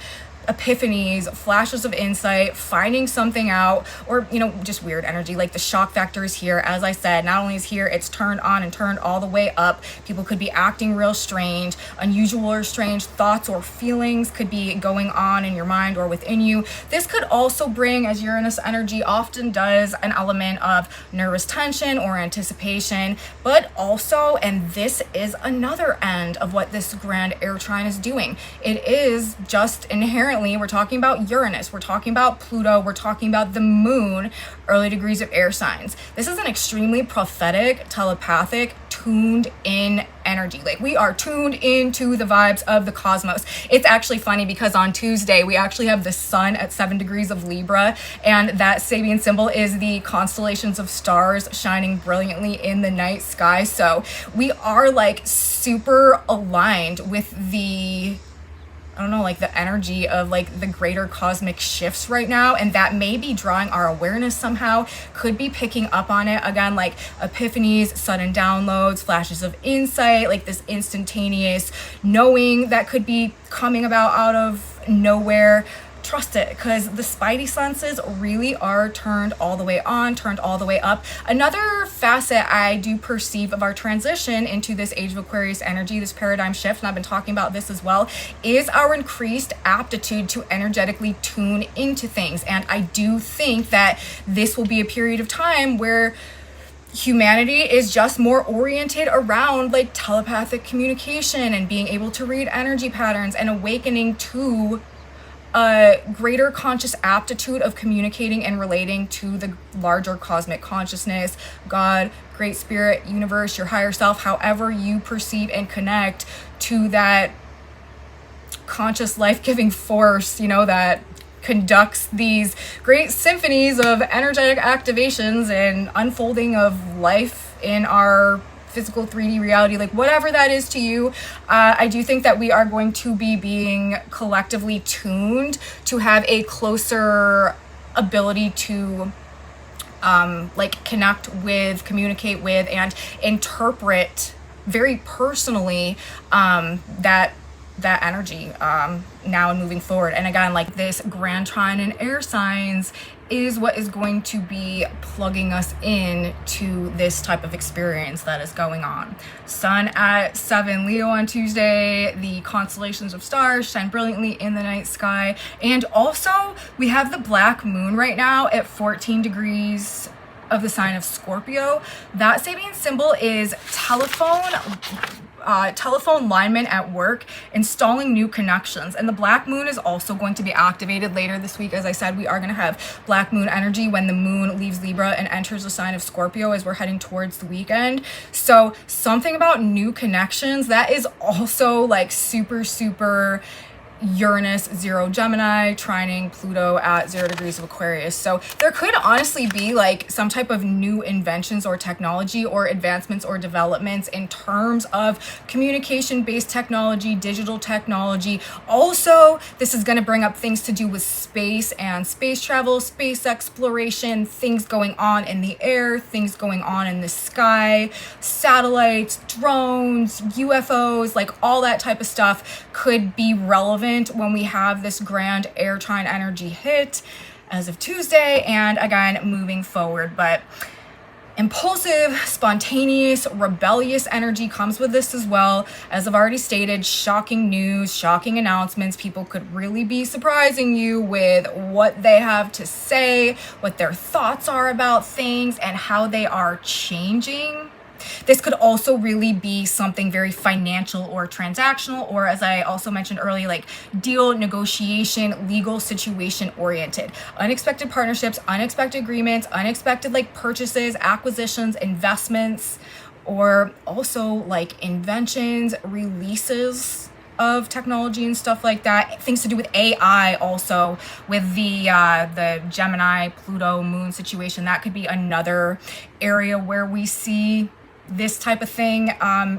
epiphanies, flashes of insight, finding something out, or, you know, just weird energy. Like the shock factor is here. As I said, not only is here, it's turned on and turned all the way up. People could be acting real strange, unusual or strange thoughts or feelings could be going on in your mind or within you. This could also bring, as Uranus energy often does, an element of nervous tension or anticipation, but also, and this is another end of what this grand air trine is doing, it is just inherently, we're talking about Uranus, we're talking about Pluto, we're talking about the moon, early degrees of air signs. This is an extremely prophetic, telepathic, tuned in energy. Like we are tuned into the vibes of the cosmos. It's actually funny because on Tuesday, we actually have the sun at 7 degrees of Libra, and that Sabian symbol is the constellations of stars shining brilliantly in the night sky. So we are like super aligned with the, I don't know, like the energy of like the greater cosmic shifts right now, and that may be drawing our awareness somehow, could be picking up on it. Again, like epiphanies, sudden downloads, flashes of insight, like this instantaneous knowing that could be coming about out of nowhere. Trust it, because the spidey senses really are turned all the way on, turned all the way up. Another facet I do perceive of our transition into this age of Aquarius energy, this paradigm shift, and I've been talking about this as well, is our increased aptitude to energetically tune into things. And I do think that this will be a period of time where humanity is just more oriented around like telepathic communication and being able to read energy patterns and awakening to a greater conscious aptitude of communicating and relating to the larger cosmic consciousness, God, Great Spirit, universe, your higher self, however you perceive and connect to that conscious life-giving force, you know, that conducts these great symphonies of energetic activations and unfolding of life in our physical 3D reality, like whatever that is to you. I do think that we are going to be being collectively tuned to have a closer ability to like connect with, communicate with, and interpret very personally that energy now and moving forward. And again, like this grand trine in air signs is what is going to be plugging us in to this type of experience that is going on. Sun at 7 Leo on Tuesday, the constellations of stars shine brilliantly in the night sky. And also we have the black moon right now at 14 degrees of the sign of Scorpio. That Sabian symbol is telephone lineman at work, installing new connections. And the black moon is also going to be activated later this week. As I said, we are going to have black moon energy when the moon leaves Libra and enters the sign of Scorpio as we're heading towards the weekend. So something about new connections, that is also like super Uranus 0 Gemini, trining Pluto at 0 degrees of Aquarius. So there could honestly be like some type of new inventions or technology or advancements or developments in terms of communication-based technology, digital technology. Also, this is going to bring up things to do with space and space travel, space exploration, things going on in the air, things going on in the sky, satellites, drones, UFOs, like all that type of stuff could be relevant when we have this grand air trine energy hit as of Tuesday and again moving forward. But impulsive, spontaneous, rebellious energy comes with this as well. As I've already stated, shocking news, shocking announcements. People could really be surprising you with what they have to say, what their thoughts are about things, and how they are changing. This could also really be something very financial or transactional, or as I also mentioned earlier, like deal, negotiation, legal situation oriented. Unexpected partnerships, unexpected agreements, unexpected like purchases, acquisitions, investments, or also like inventions, releases of technology and stuff like that. Things to do with AI also, with the Gemini, Pluto, Moon situation. That could be another area where we see this type of thing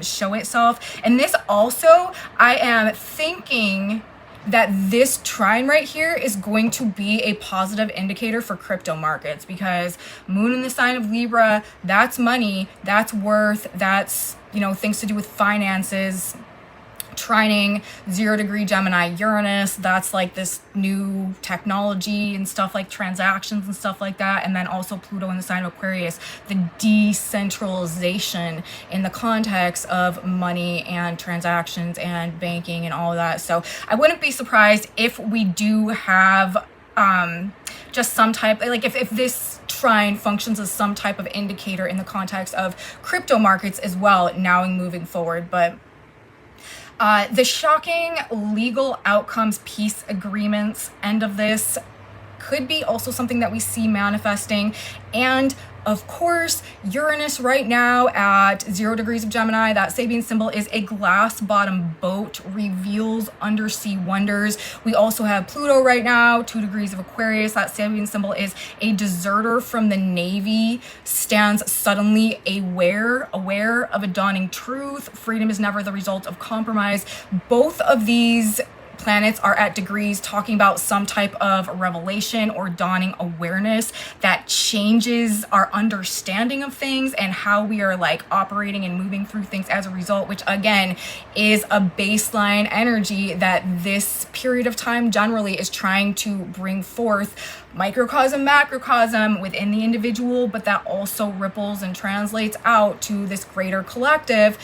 show itself. And this also, I am thinking that this trine right here is going to be a positive indicator for crypto markets, because moon in the sign of Libra, that's money, that's worth, that's, you know, things to do with finances. Trining 0 degree Gemini Uranus, that's like this new technology and stuff, like transactions and stuff like that. And then also Pluto in the sign of Aquarius, the decentralization in the context of money and transactions and banking and all of that. So I wouldn't be surprised if we do have just some type, like if this trine functions as some type of indicator in the context of crypto markets as well, now and moving forward. But the shocking legal outcomes, peace agreements, end of this could be also something that we see manifesting. And of course, Uranus right now at 0 degrees of Gemini, that Sabian symbol is a glass bottom boat, reveals undersea wonders. We also have Pluto right now, 2 degrees of Aquarius. That Sabian symbol is a deserter from the Navy, stands suddenly aware of a dawning truth. Freedom is never the result of compromise. Both of these planets are at degrees talking about some type of revelation or dawning awareness that changes our understanding of things and how we are like operating and moving through things as a result, which again is a baseline energy that this period of time generally is trying to bring forth, microcosm, macrocosm within the individual, but that also ripples and translates out to this greater collective,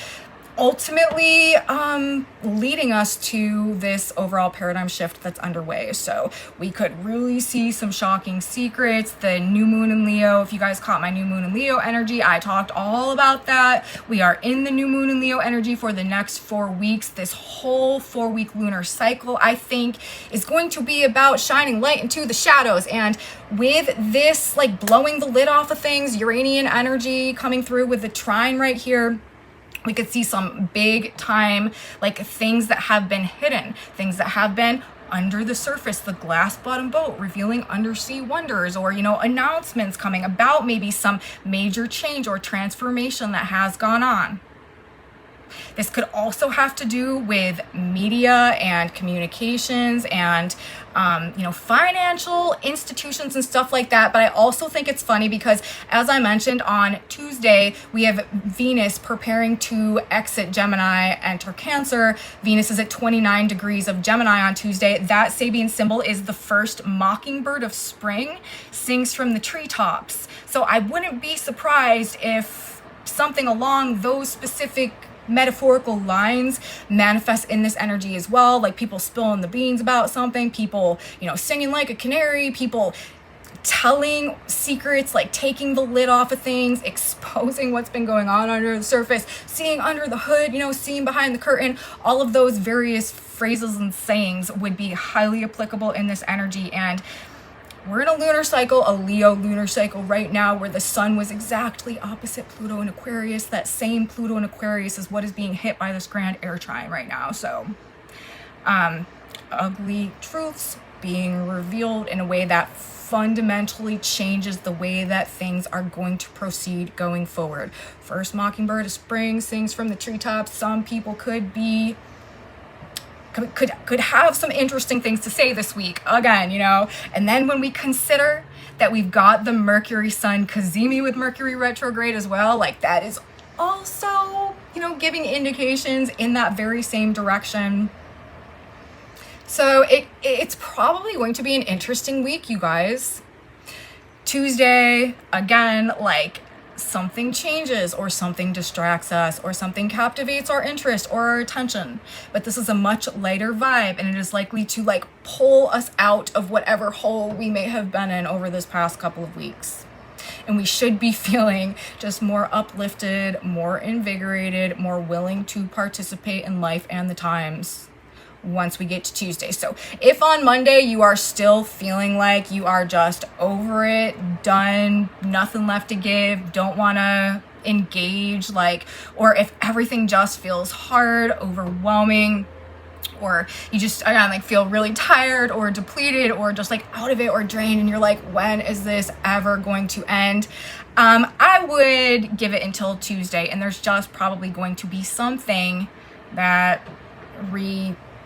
ultimately leading us to this overall paradigm shift that's underway. So we could really see some shocking secrets. The new moon in Leo, if you guys caught my new moon in Leo energy, I talked all about that. We are in the new moon in Leo energy for the next 4 weeks. This whole 4-week lunar cycle, I think, is going to be about shining light into the shadows. And with this, like blowing the lid off of things, Uranian energy coming through with the trine right here, we could see some big time, like things that have been hidden, things that have been under the surface, the glass bottom boat revealing undersea wonders, or, you know, announcements coming about maybe some major change or transformation that has gone on. This could also have to do with media and communications and, you know, financial institutions and stuff like that. But I also think it's funny because, as I mentioned, on Tuesday, we have Venus preparing to exit Gemini, enter Cancer. Venus is at 29 degrees of Gemini on Tuesday. That Sabian symbol is the first mockingbird of spring, sings from the treetops. So I wouldn't be surprised if something along those specific metaphorical lines manifest in this energy as well, like people spilling the beans about something, people, you know, singing like a canary, people telling secrets, like taking the lid off of things, exposing what's been going on under the surface, seeing under the hood, you know, seeing behind the curtain. All of those various phrases and sayings would be highly applicable in this energy. And we're in a lunar cycle, a Leo lunar cycle right now, where the sun was exactly opposite Pluto in Aquarius. That same Pluto in Aquarius is what is being hit by this grand air trine right now. So ugly truths being revealed in a way that fundamentally changes the way that things are going to proceed going forward. First mockingbird of spring sings from the treetops. Some people could have some interesting things to say this week again, you know. And then when we consider that we've got the Mercury Sun cazimi with Mercury retrograde as well, like that is also, you know, giving indications in that very same direction. So it's probably going to be an interesting week, you guys. Tuesday, again, like something changes or something distracts us or something captivates our interest or our attention. But this is a much lighter vibe, and it is likely to like pull us out of whatever hole we may have been in over this past couple of weeks. And we should be feeling just more uplifted, more invigorated, more willing to participate in life and the times once we get to Tuesday. So if on Monday you are still feeling like you are just over it, done, nothing left to give, don't want to engage, like, or if everything just feels hard, overwhelming, or you just, again, like feel really tired or depleted or just like out of it or drained, and you're like, when is this ever going to end? I would give it until Tuesday, and there's just probably going to be something that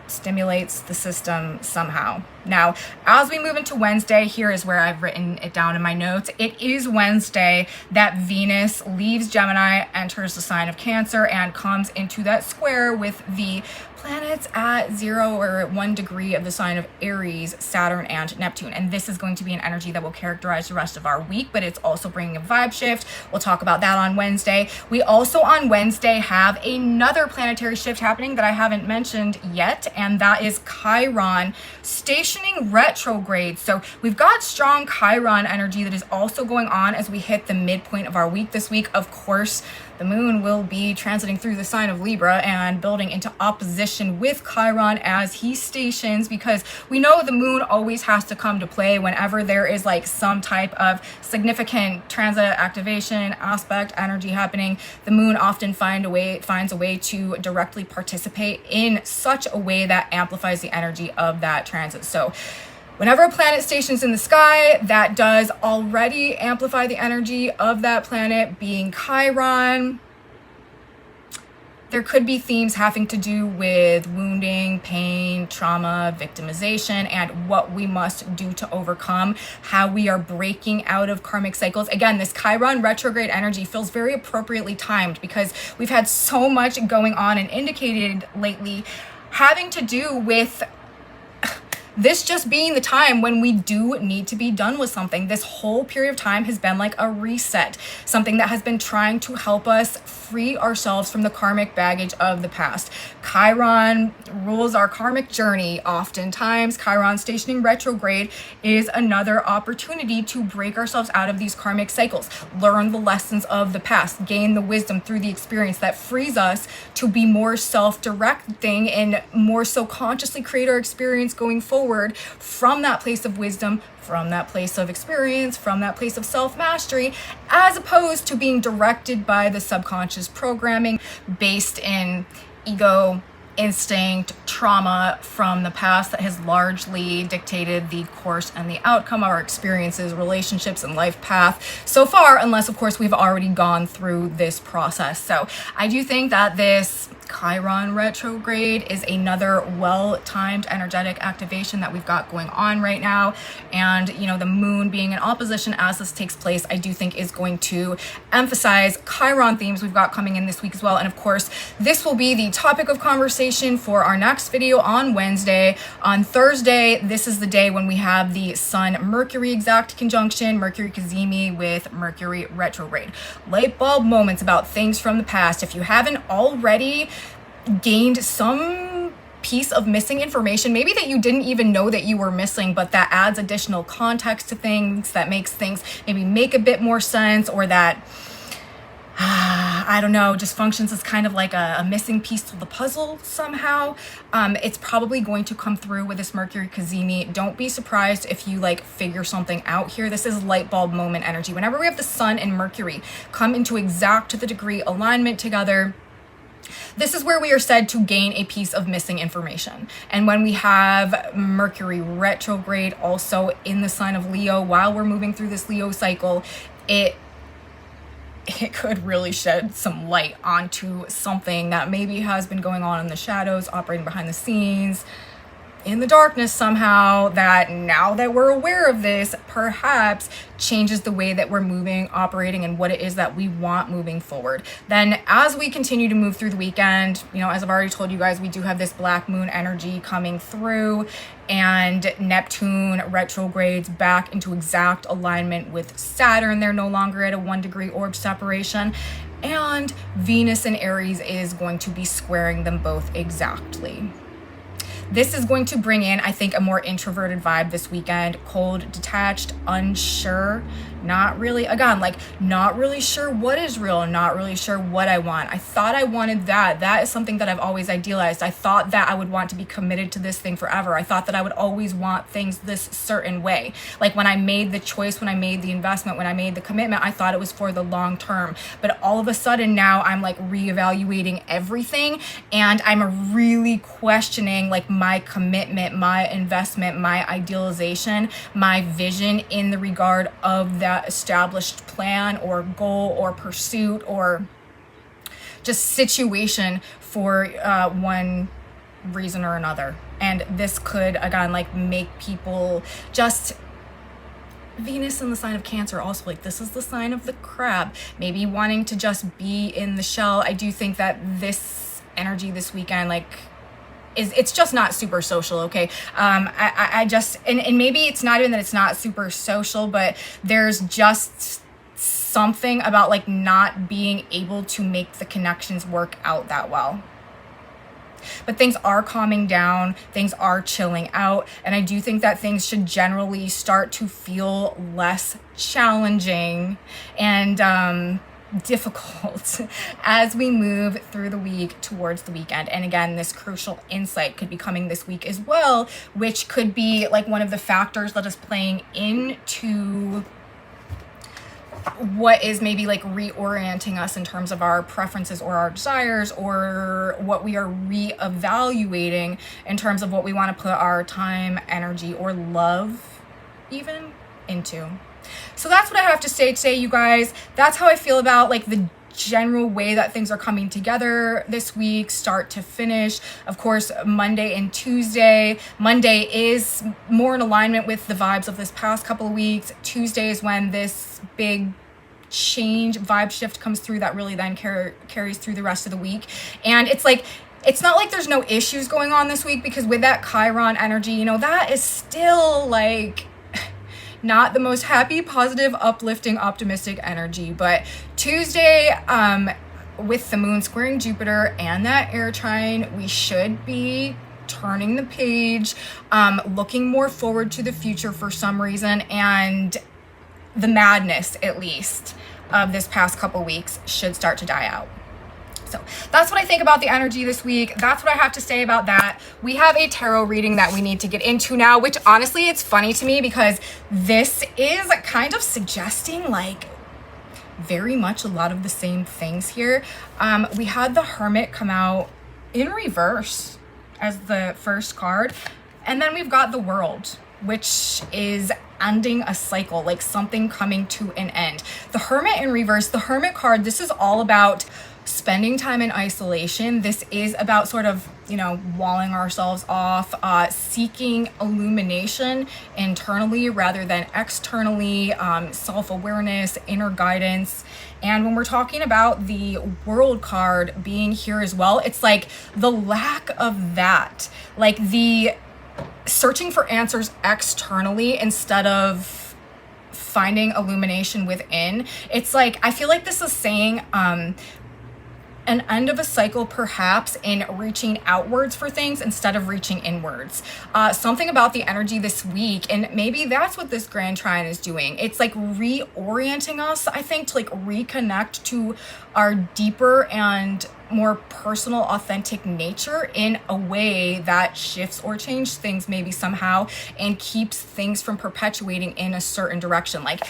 stimulates the system somehow. Now, as we move into Wednesday, here is where I've written it down in my notes. It is Wednesday that Venus leaves Gemini, enters the sign of Cancer, and comes into that square with the planets at 0 or 1 degree of the sign of Aries, Saturn, and Neptune. And this is going to be an energy that will characterize the rest of our week, but it's also bringing a vibe shift. We'll talk about that on Wednesday. We also on Wednesday have another planetary shift happening that I haven't mentioned yet, and that is Chiron stationing retrograde. So we've got strong Chiron energy that is also going on as we hit the midpoint of our week this week. Of course, the moon will be transiting through the sign of Libra and building into opposition with Chiron as he stations, because we know the moon always has to come to play whenever there is like some type of significant transit, activation, aspect, energy happening. The moon often finds a way to directly participate in such a way that amplifies the energy of that transit. So whenever a planet stations in the sky, that does already amplify the energy of that planet being Chiron. There could be themes having to do with wounding, pain, trauma, victimization, and what we must do to overcome, how we are breaking out of karmic cycles. Again, this Chiron retrograde energy feels very appropriately timed because we've had so much going on and indicated lately having to do with this just being the time when we do need to be done with something. This whole period of time has been like a reset, something that has been trying to help us free ourselves from the karmic baggage of the past. Chiron rules our karmic journey. Oftentimes, Chiron stationing retrograde is another opportunity to break ourselves out of these karmic cycles, learn the lessons of the past, gain the wisdom through the experience that frees us to be more self-directing and more so consciously create our experience going forward from that place of wisdom, from that place of experience, from that place of self-mastery, as opposed to being directed by the subconscious programming based in ego, instinct, trauma from the past that has largely dictated the course and the outcome of our experiences, relationships, and life path so far, unless of course we've already gone through this process. So I do think that this Chiron retrograde is another well-timed energetic activation that we've got going on right now. And, you know, the moon being in opposition as this takes place, I do think is going to emphasize Chiron themes we've got coming in this week as well. And of course, this will be the topic of conversation for our next video on Wednesday. On Thursday, this is the day when we have the Sun-Mercury exact conjunction, Mercury cazimi with Mercury retrograde. Light bulb moments about things from the past. If you haven't already gained some piece of missing information, maybe that you didn't even know that you were missing, but that adds additional context to things, that makes things maybe make a bit more sense, or that I don't know, just functions as kind of like a missing piece to the puzzle somehow. It's probably going to come through with this Mercury cazimi. Don't be surprised if you like figure something out here. This is light bulb moment energy. Whenever we have the Sun and Mercury come into exact to the degree alignment together, this is where we are said to gain a piece of missing information. And when we have Mercury retrograde also in the sign of Leo while we're moving through this Leo cycle, it could really shed some light onto something that maybe has been going on in the shadows, operating behind the scenes, in the darkness somehow, that now that we're aware of this, perhaps changes the way that we're moving, operating, and what it is that we want moving forward. Then as we continue to move through the weekend, you know, as I've already told you guys, we do have this black moon energy coming through, and Neptune retrogrades back into exact alignment with Saturn. They're no longer at a 1-degree orb separation, and Venus in Aries is going to be squaring them both exactly. This is going to bring in, I think, a more introverted vibe this weekend. Cold, detached, unsure, not really, again, like not really sure what is real, not really sure what I want. I thought I wanted that. That is something that I've always idealized. I thought that I would want to be committed to this thing forever. I thought that I would always want things this certain way. Like when I made the choice, when I made the investment, when I made the commitment, I thought it was for the long term. But all of a sudden now I'm like reevaluating everything, and I'm really questioning like my commitment, my investment, my idealization, my vision in the regard of that established plan or goal or pursuit or just situation for one reason or another. And this could, again, like make people just, Venus in the sign of Cancer also, like this is the sign of the crab, maybe wanting to just be in the shell. I do think that this energy this weekend, like, it's just not super social, okay? I just, and maybe it's not even that it's not super social, but there's just something about like not being able to make the connections work out that well. But things are calming down, things are chilling out, and I do think that things should generally start to feel less challenging and difficult as we move through the week towards the weekend. And again, this crucial insight could be coming this week as well, which could be like one of the factors that is playing into what is maybe like reorienting us in terms of our preferences or our desires, or what we are reevaluating in terms of what we want to put our time, energy, or love even into. So that's what I have to say today, you guys. That's how I feel about like the general way that things are coming together this week, start to finish. Of course, Monday and Tuesday. Monday is more in alignment with the vibes of this past couple of weeks. Tuesday is when this big change, vibe shift comes through that really then carries through the rest of the week. And it's like, it's not like there's no issues going on this week, because with that Chiron energy, you know, that is still like not the most happy, positive, uplifting, optimistic energy. But Tuesday, with the moon squaring Jupiter and that air trine, we should be turning the page, looking more forward to the future for some reason, and the madness, at least, of this past couple weeks should start to die out. So that's what I think about the energy this week. That's what I have to say about that. We have a tarot reading that we need to get into now, which honestly, it's funny to me because this is kind of suggesting like very much a lot of the same things here. We had the Hermit come out in reverse as the first card. And then we've got the World, which is ending a cycle, like something coming to an end. The Hermit in reverse, the Hermit card, this is all about spending time in isolation. This is about sort of, walling ourselves off, seeking illumination internally rather than externally, self-awareness, inner guidance. And when we're talking about the World card being here as well, it's like the lack of that, like the searching for answers externally instead of finding illumination within. It's like, I feel like this is saying, an end of a cycle perhaps in reaching outwards for things instead of reaching inwards. Something about the energy this week, and maybe that's what this Grand Trine is doing. It's like reorienting us, I think, to like reconnect to our deeper and more personal, authentic nature in a way that shifts or changes things maybe somehow and keeps things from perpetuating in a certain direction. Like,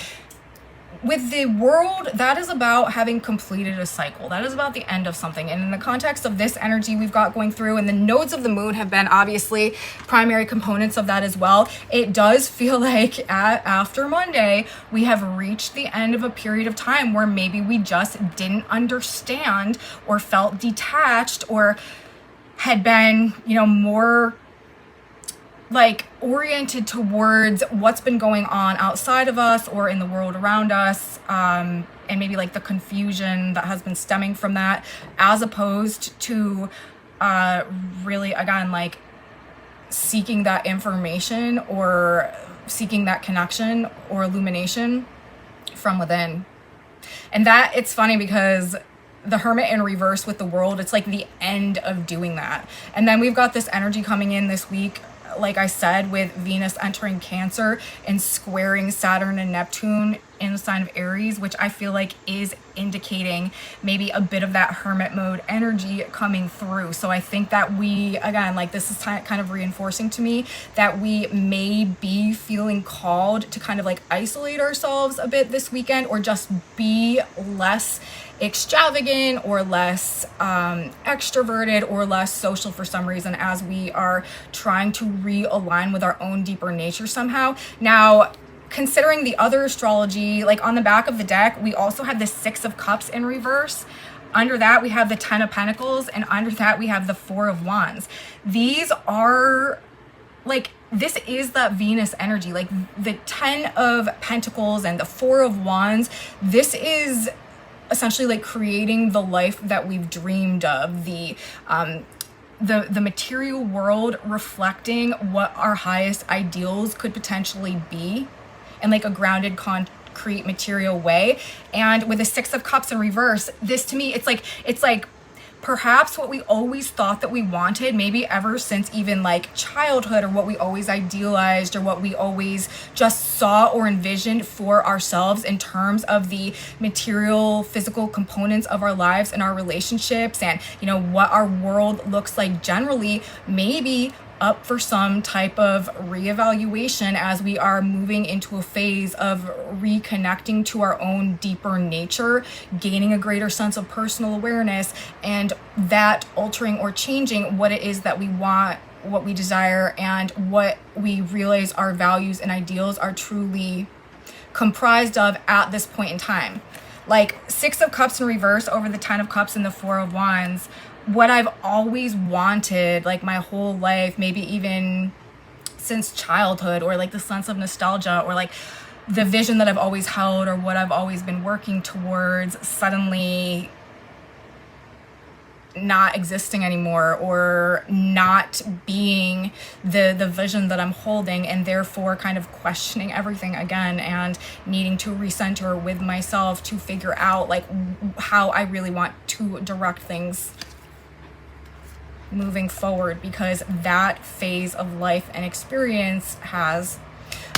with the World, that is about having completed a cycle. That is about the end of something. And in the context of this energy we've got going through, and the nodes of the moon have been obviously primary components of that as well, it does feel like after Monday, we have reached the end of a period of time where maybe we just didn't understand or felt detached or had been, more like oriented towards what's been going on outside of us or in the world around us, and maybe like the confusion that has been stemming from that, as opposed to really, again, like seeking that information or seeking that connection or illumination from within. And that, it's funny because the Hermit in reverse with the World, it's like the end of doing that. And then we've got this energy coming in this week, like I said, with Venus entering Cancer and squaring Saturn and Neptune in the sign of Aries, which I feel like is indicating maybe a bit of that hermit mode energy coming through. So I think that we, again, like this is kind of reinforcing to me that we may be feeling called to kind of like isolate ourselves a bit this weekend, or just be less extravagant or less extroverted or less social for some reason, as we are trying to realign with our own deeper nature somehow. Now, considering the other astrology, like on the back of the deck, we also have the Six of Cups in reverse. Under that, we have the Ten of Pentacles, and under that, we have the Four of Wands. These are like, this is that Venus energy, like the Ten of Pentacles and the Four of Wands. This is essentially like creating the life that we've dreamed of, the material world reflecting what our highest ideals could potentially be in like a grounded, concrete, material way. And with the Six of Cups in reverse, this to me, it's like perhaps what we always thought that we wanted, maybe ever since even like childhood, or what we always idealized, or what we always just saw or envisioned for ourselves in terms of the material, physical components of our lives and our relationships, and what our world looks like generally, maybe up for some type of reevaluation as we are moving into a phase of reconnecting to our own deeper nature, gaining a greater sense of personal awareness, and that altering or changing what it is that we want, what we desire, and what we realize our values and ideals are truly comprised of at this point in time. Like Six of Cups in reverse over the Ten of Cups and the Four of Wands, what I've always wanted, like my whole life, maybe even since childhood, or like the sense of nostalgia, or like the vision that I've always held, or what I've always been working towards, suddenly not existing anymore, or not being the vision that I'm holding, and therefore kind of questioning everything again and needing to recenter with myself to figure out like how I really want to direct things moving forward, because that phase of life and experience has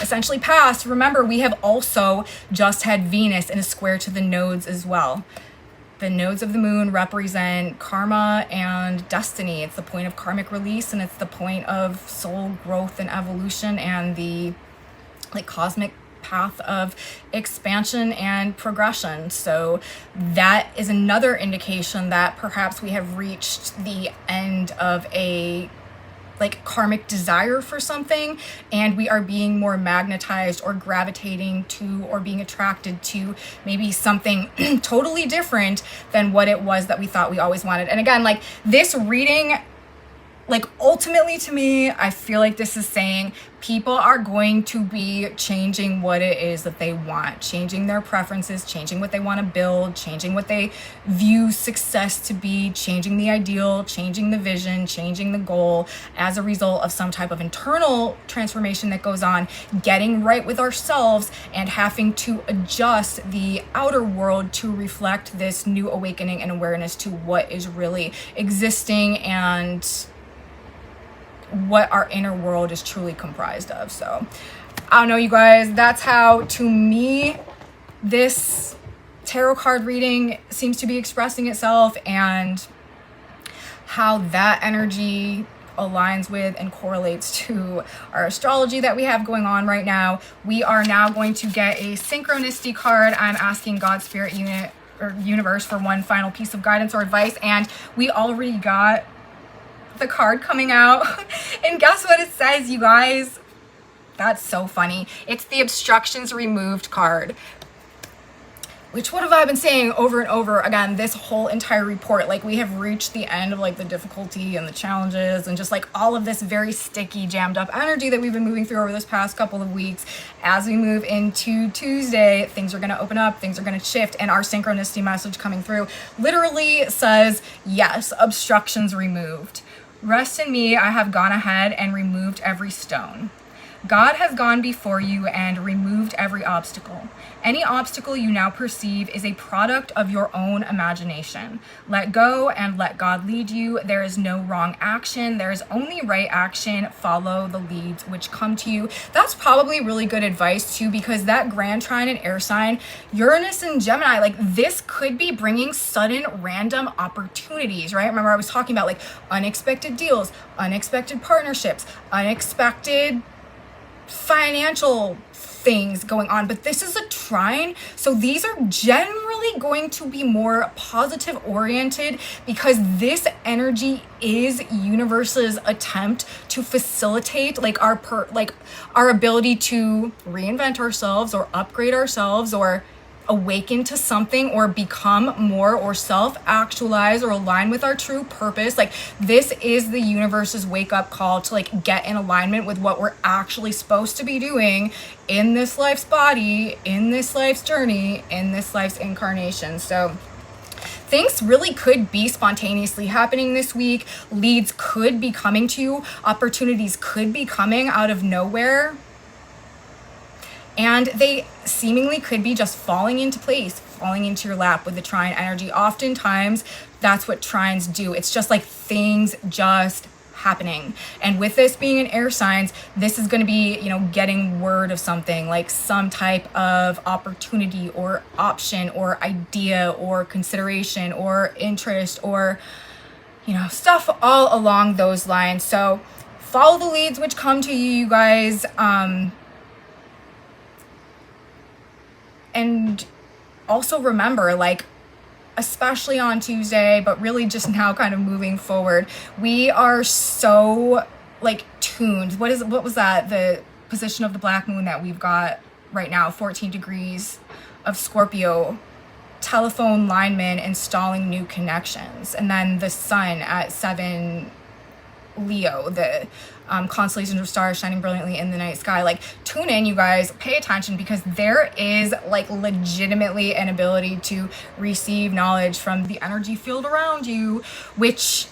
essentially passed. Remember, we have also just had Venus in a square to the nodes as well. The nodes of the moon represent karma and destiny. It's the point of karmic release, and it's the point of soul growth and evolution, and the like cosmic path of expansion and progression. So that is another indication that perhaps we have reached the end of a like karmic desire for something, and we are being more magnetized or gravitating to or being attracted to maybe something totally different than what it was that we thought we always wanted. And again, like this reading, like ultimately to me, I feel like this is saying people are going to be changing what it is that they want, changing their preferences, changing what they want to build, changing what they view success to be, changing the ideal, changing the vision, changing the goal as a result of some type of internal transformation that goes on, getting right with ourselves and having to adjust the outer world to reflect this new awakening and awareness to what is really existing and what our inner world is truly comprised of. So I don't know, you guys, that's how to me this tarot card reading seems to be expressing itself, and how that energy aligns with and correlates to our astrology that we have going on right now. We are now going to get a synchronicity card. I'm asking God, Spirit, Unit, or Universe for one final piece of guidance or advice, and we already got the card coming out. And guess what it says, you guys? That's so funny. It's the obstructions removed card, which what have I been saying over and over again this whole entire report? Like, we have reached the end of like the difficulty and the challenges and just like all of this very sticky, jammed up energy that we've been moving through over this past couple of weeks. As we move into Tuesday, things are going to open up, things are going to shift, and our synchronicity message coming through literally says, yes, obstructions removed. Rest in me, I have gone ahead and removed every stone. God has gone before you and removed every obstacle. Any obstacle you now perceive is a product of your own imagination. Let go and let God lead you. There is no wrong action. There is only right action. Follow the leads which come to you. That's probably really good advice too, because that grand trine and air sign, Uranus and Gemini, like this could be bringing sudden random opportunities, right? Remember I was talking about like unexpected deals, unexpected partnerships, unexpected financial things going on, but this is a trine, so these are generally going to be more positive oriented, because this energy is universe's attempt to facilitate like our ability to reinvent ourselves or upgrade ourselves or awaken to something or become more or self-actualize or align with our true purpose. Like this is the universe's wake-up call to like get in alignment with what we're actually supposed to be doing in this life's body, in this life's journey, in this life's incarnation. So things really could be spontaneously happening this week. Leads could be coming to you. Opportunities could be coming out of nowhere. And they seemingly could be just falling into place, falling into your lap with the trine energy. Oftentimes, that's what trines do. It's just like things just happening. And with this being an air signs, this is going to be, you know, getting word of something, like some type of opportunity or option or idea or consideration or interest or, you know, stuff all along those lines. So follow the leads which come to you, you guys. And also remember, like, especially on Tuesday, but really just now kind of moving forward, we are so like tuned. What was that? The position of the black moon that we've got right now, 14 degrees of Scorpio, telephone lineman installing new connections. And then the sun at 7 Leo, the constellations of stars shining brilliantly in the night sky. Like, tune in, you guys, pay attention, because there is like legitimately an ability to receive knowledge from the energy field around you, which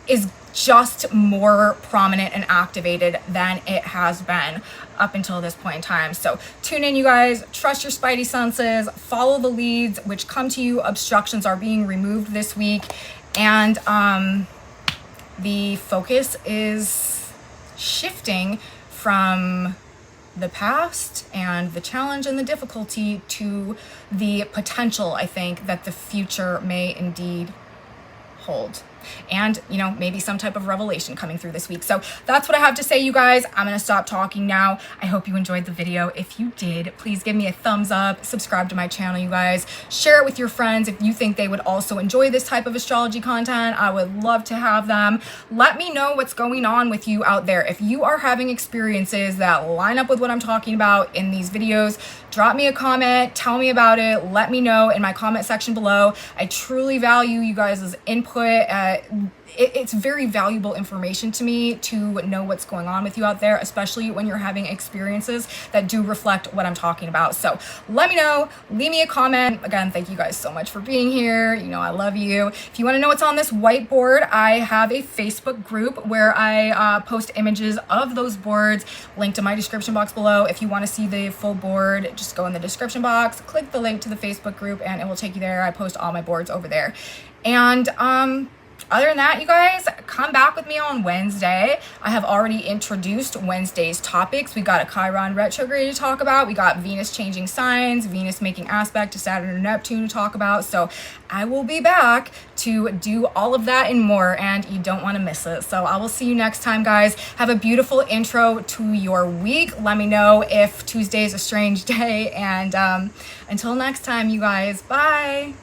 is just more prominent and activated than it has been up until this point in time. So tune in, you guys, trust your spidey senses, follow the leads which come to you. Obstructions are being removed this week, and the focus is shifting from the past and the challenge and the difficulty to the potential, I think, that the future may indeed hold. and, you know, maybe some type of revelation coming through this week. So that's what I have to say, you guys. I'm going to stop talking now. I hope you enjoyed the video. If you did, please give me a thumbs up, subscribe to my channel, you guys. Share it with your friends if you think they would also enjoy this type of astrology content. I would love to have them. Let me know what's going on with you out there. If you are having experiences that line up with what I'm talking about in these videos, drop me a comment, tell me about it, let me know in my comment section below. I truly value you guys' input. It's very valuable information to me to know what's going on with you out there, especially when you're having experiences that do reflect what I'm talking about. So let me know, leave me a comment. Again, thank you guys so much for being here. You know, I love you. If you want to know what's on this whiteboard, I have a Facebook group where I post images of those boards, linked in my description box below. If you want to see the full board, just go in the description box, click the link to the Facebook group, and it will take you there. I post all my boards over there. And other than that, you guys, come back with me on Wednesday. I have already introduced Wednesday's topics. We got a Chiron retrograde to talk about. We got Venus changing signs, Venus making aspect to Saturn and Neptune to talk about. So I will be back to do all of that and more, and you don't want to miss it. So I will see you next time, guys. Have a beautiful intro to your week. Let me know if Tuesday is a strange day. And until next time, you guys, bye.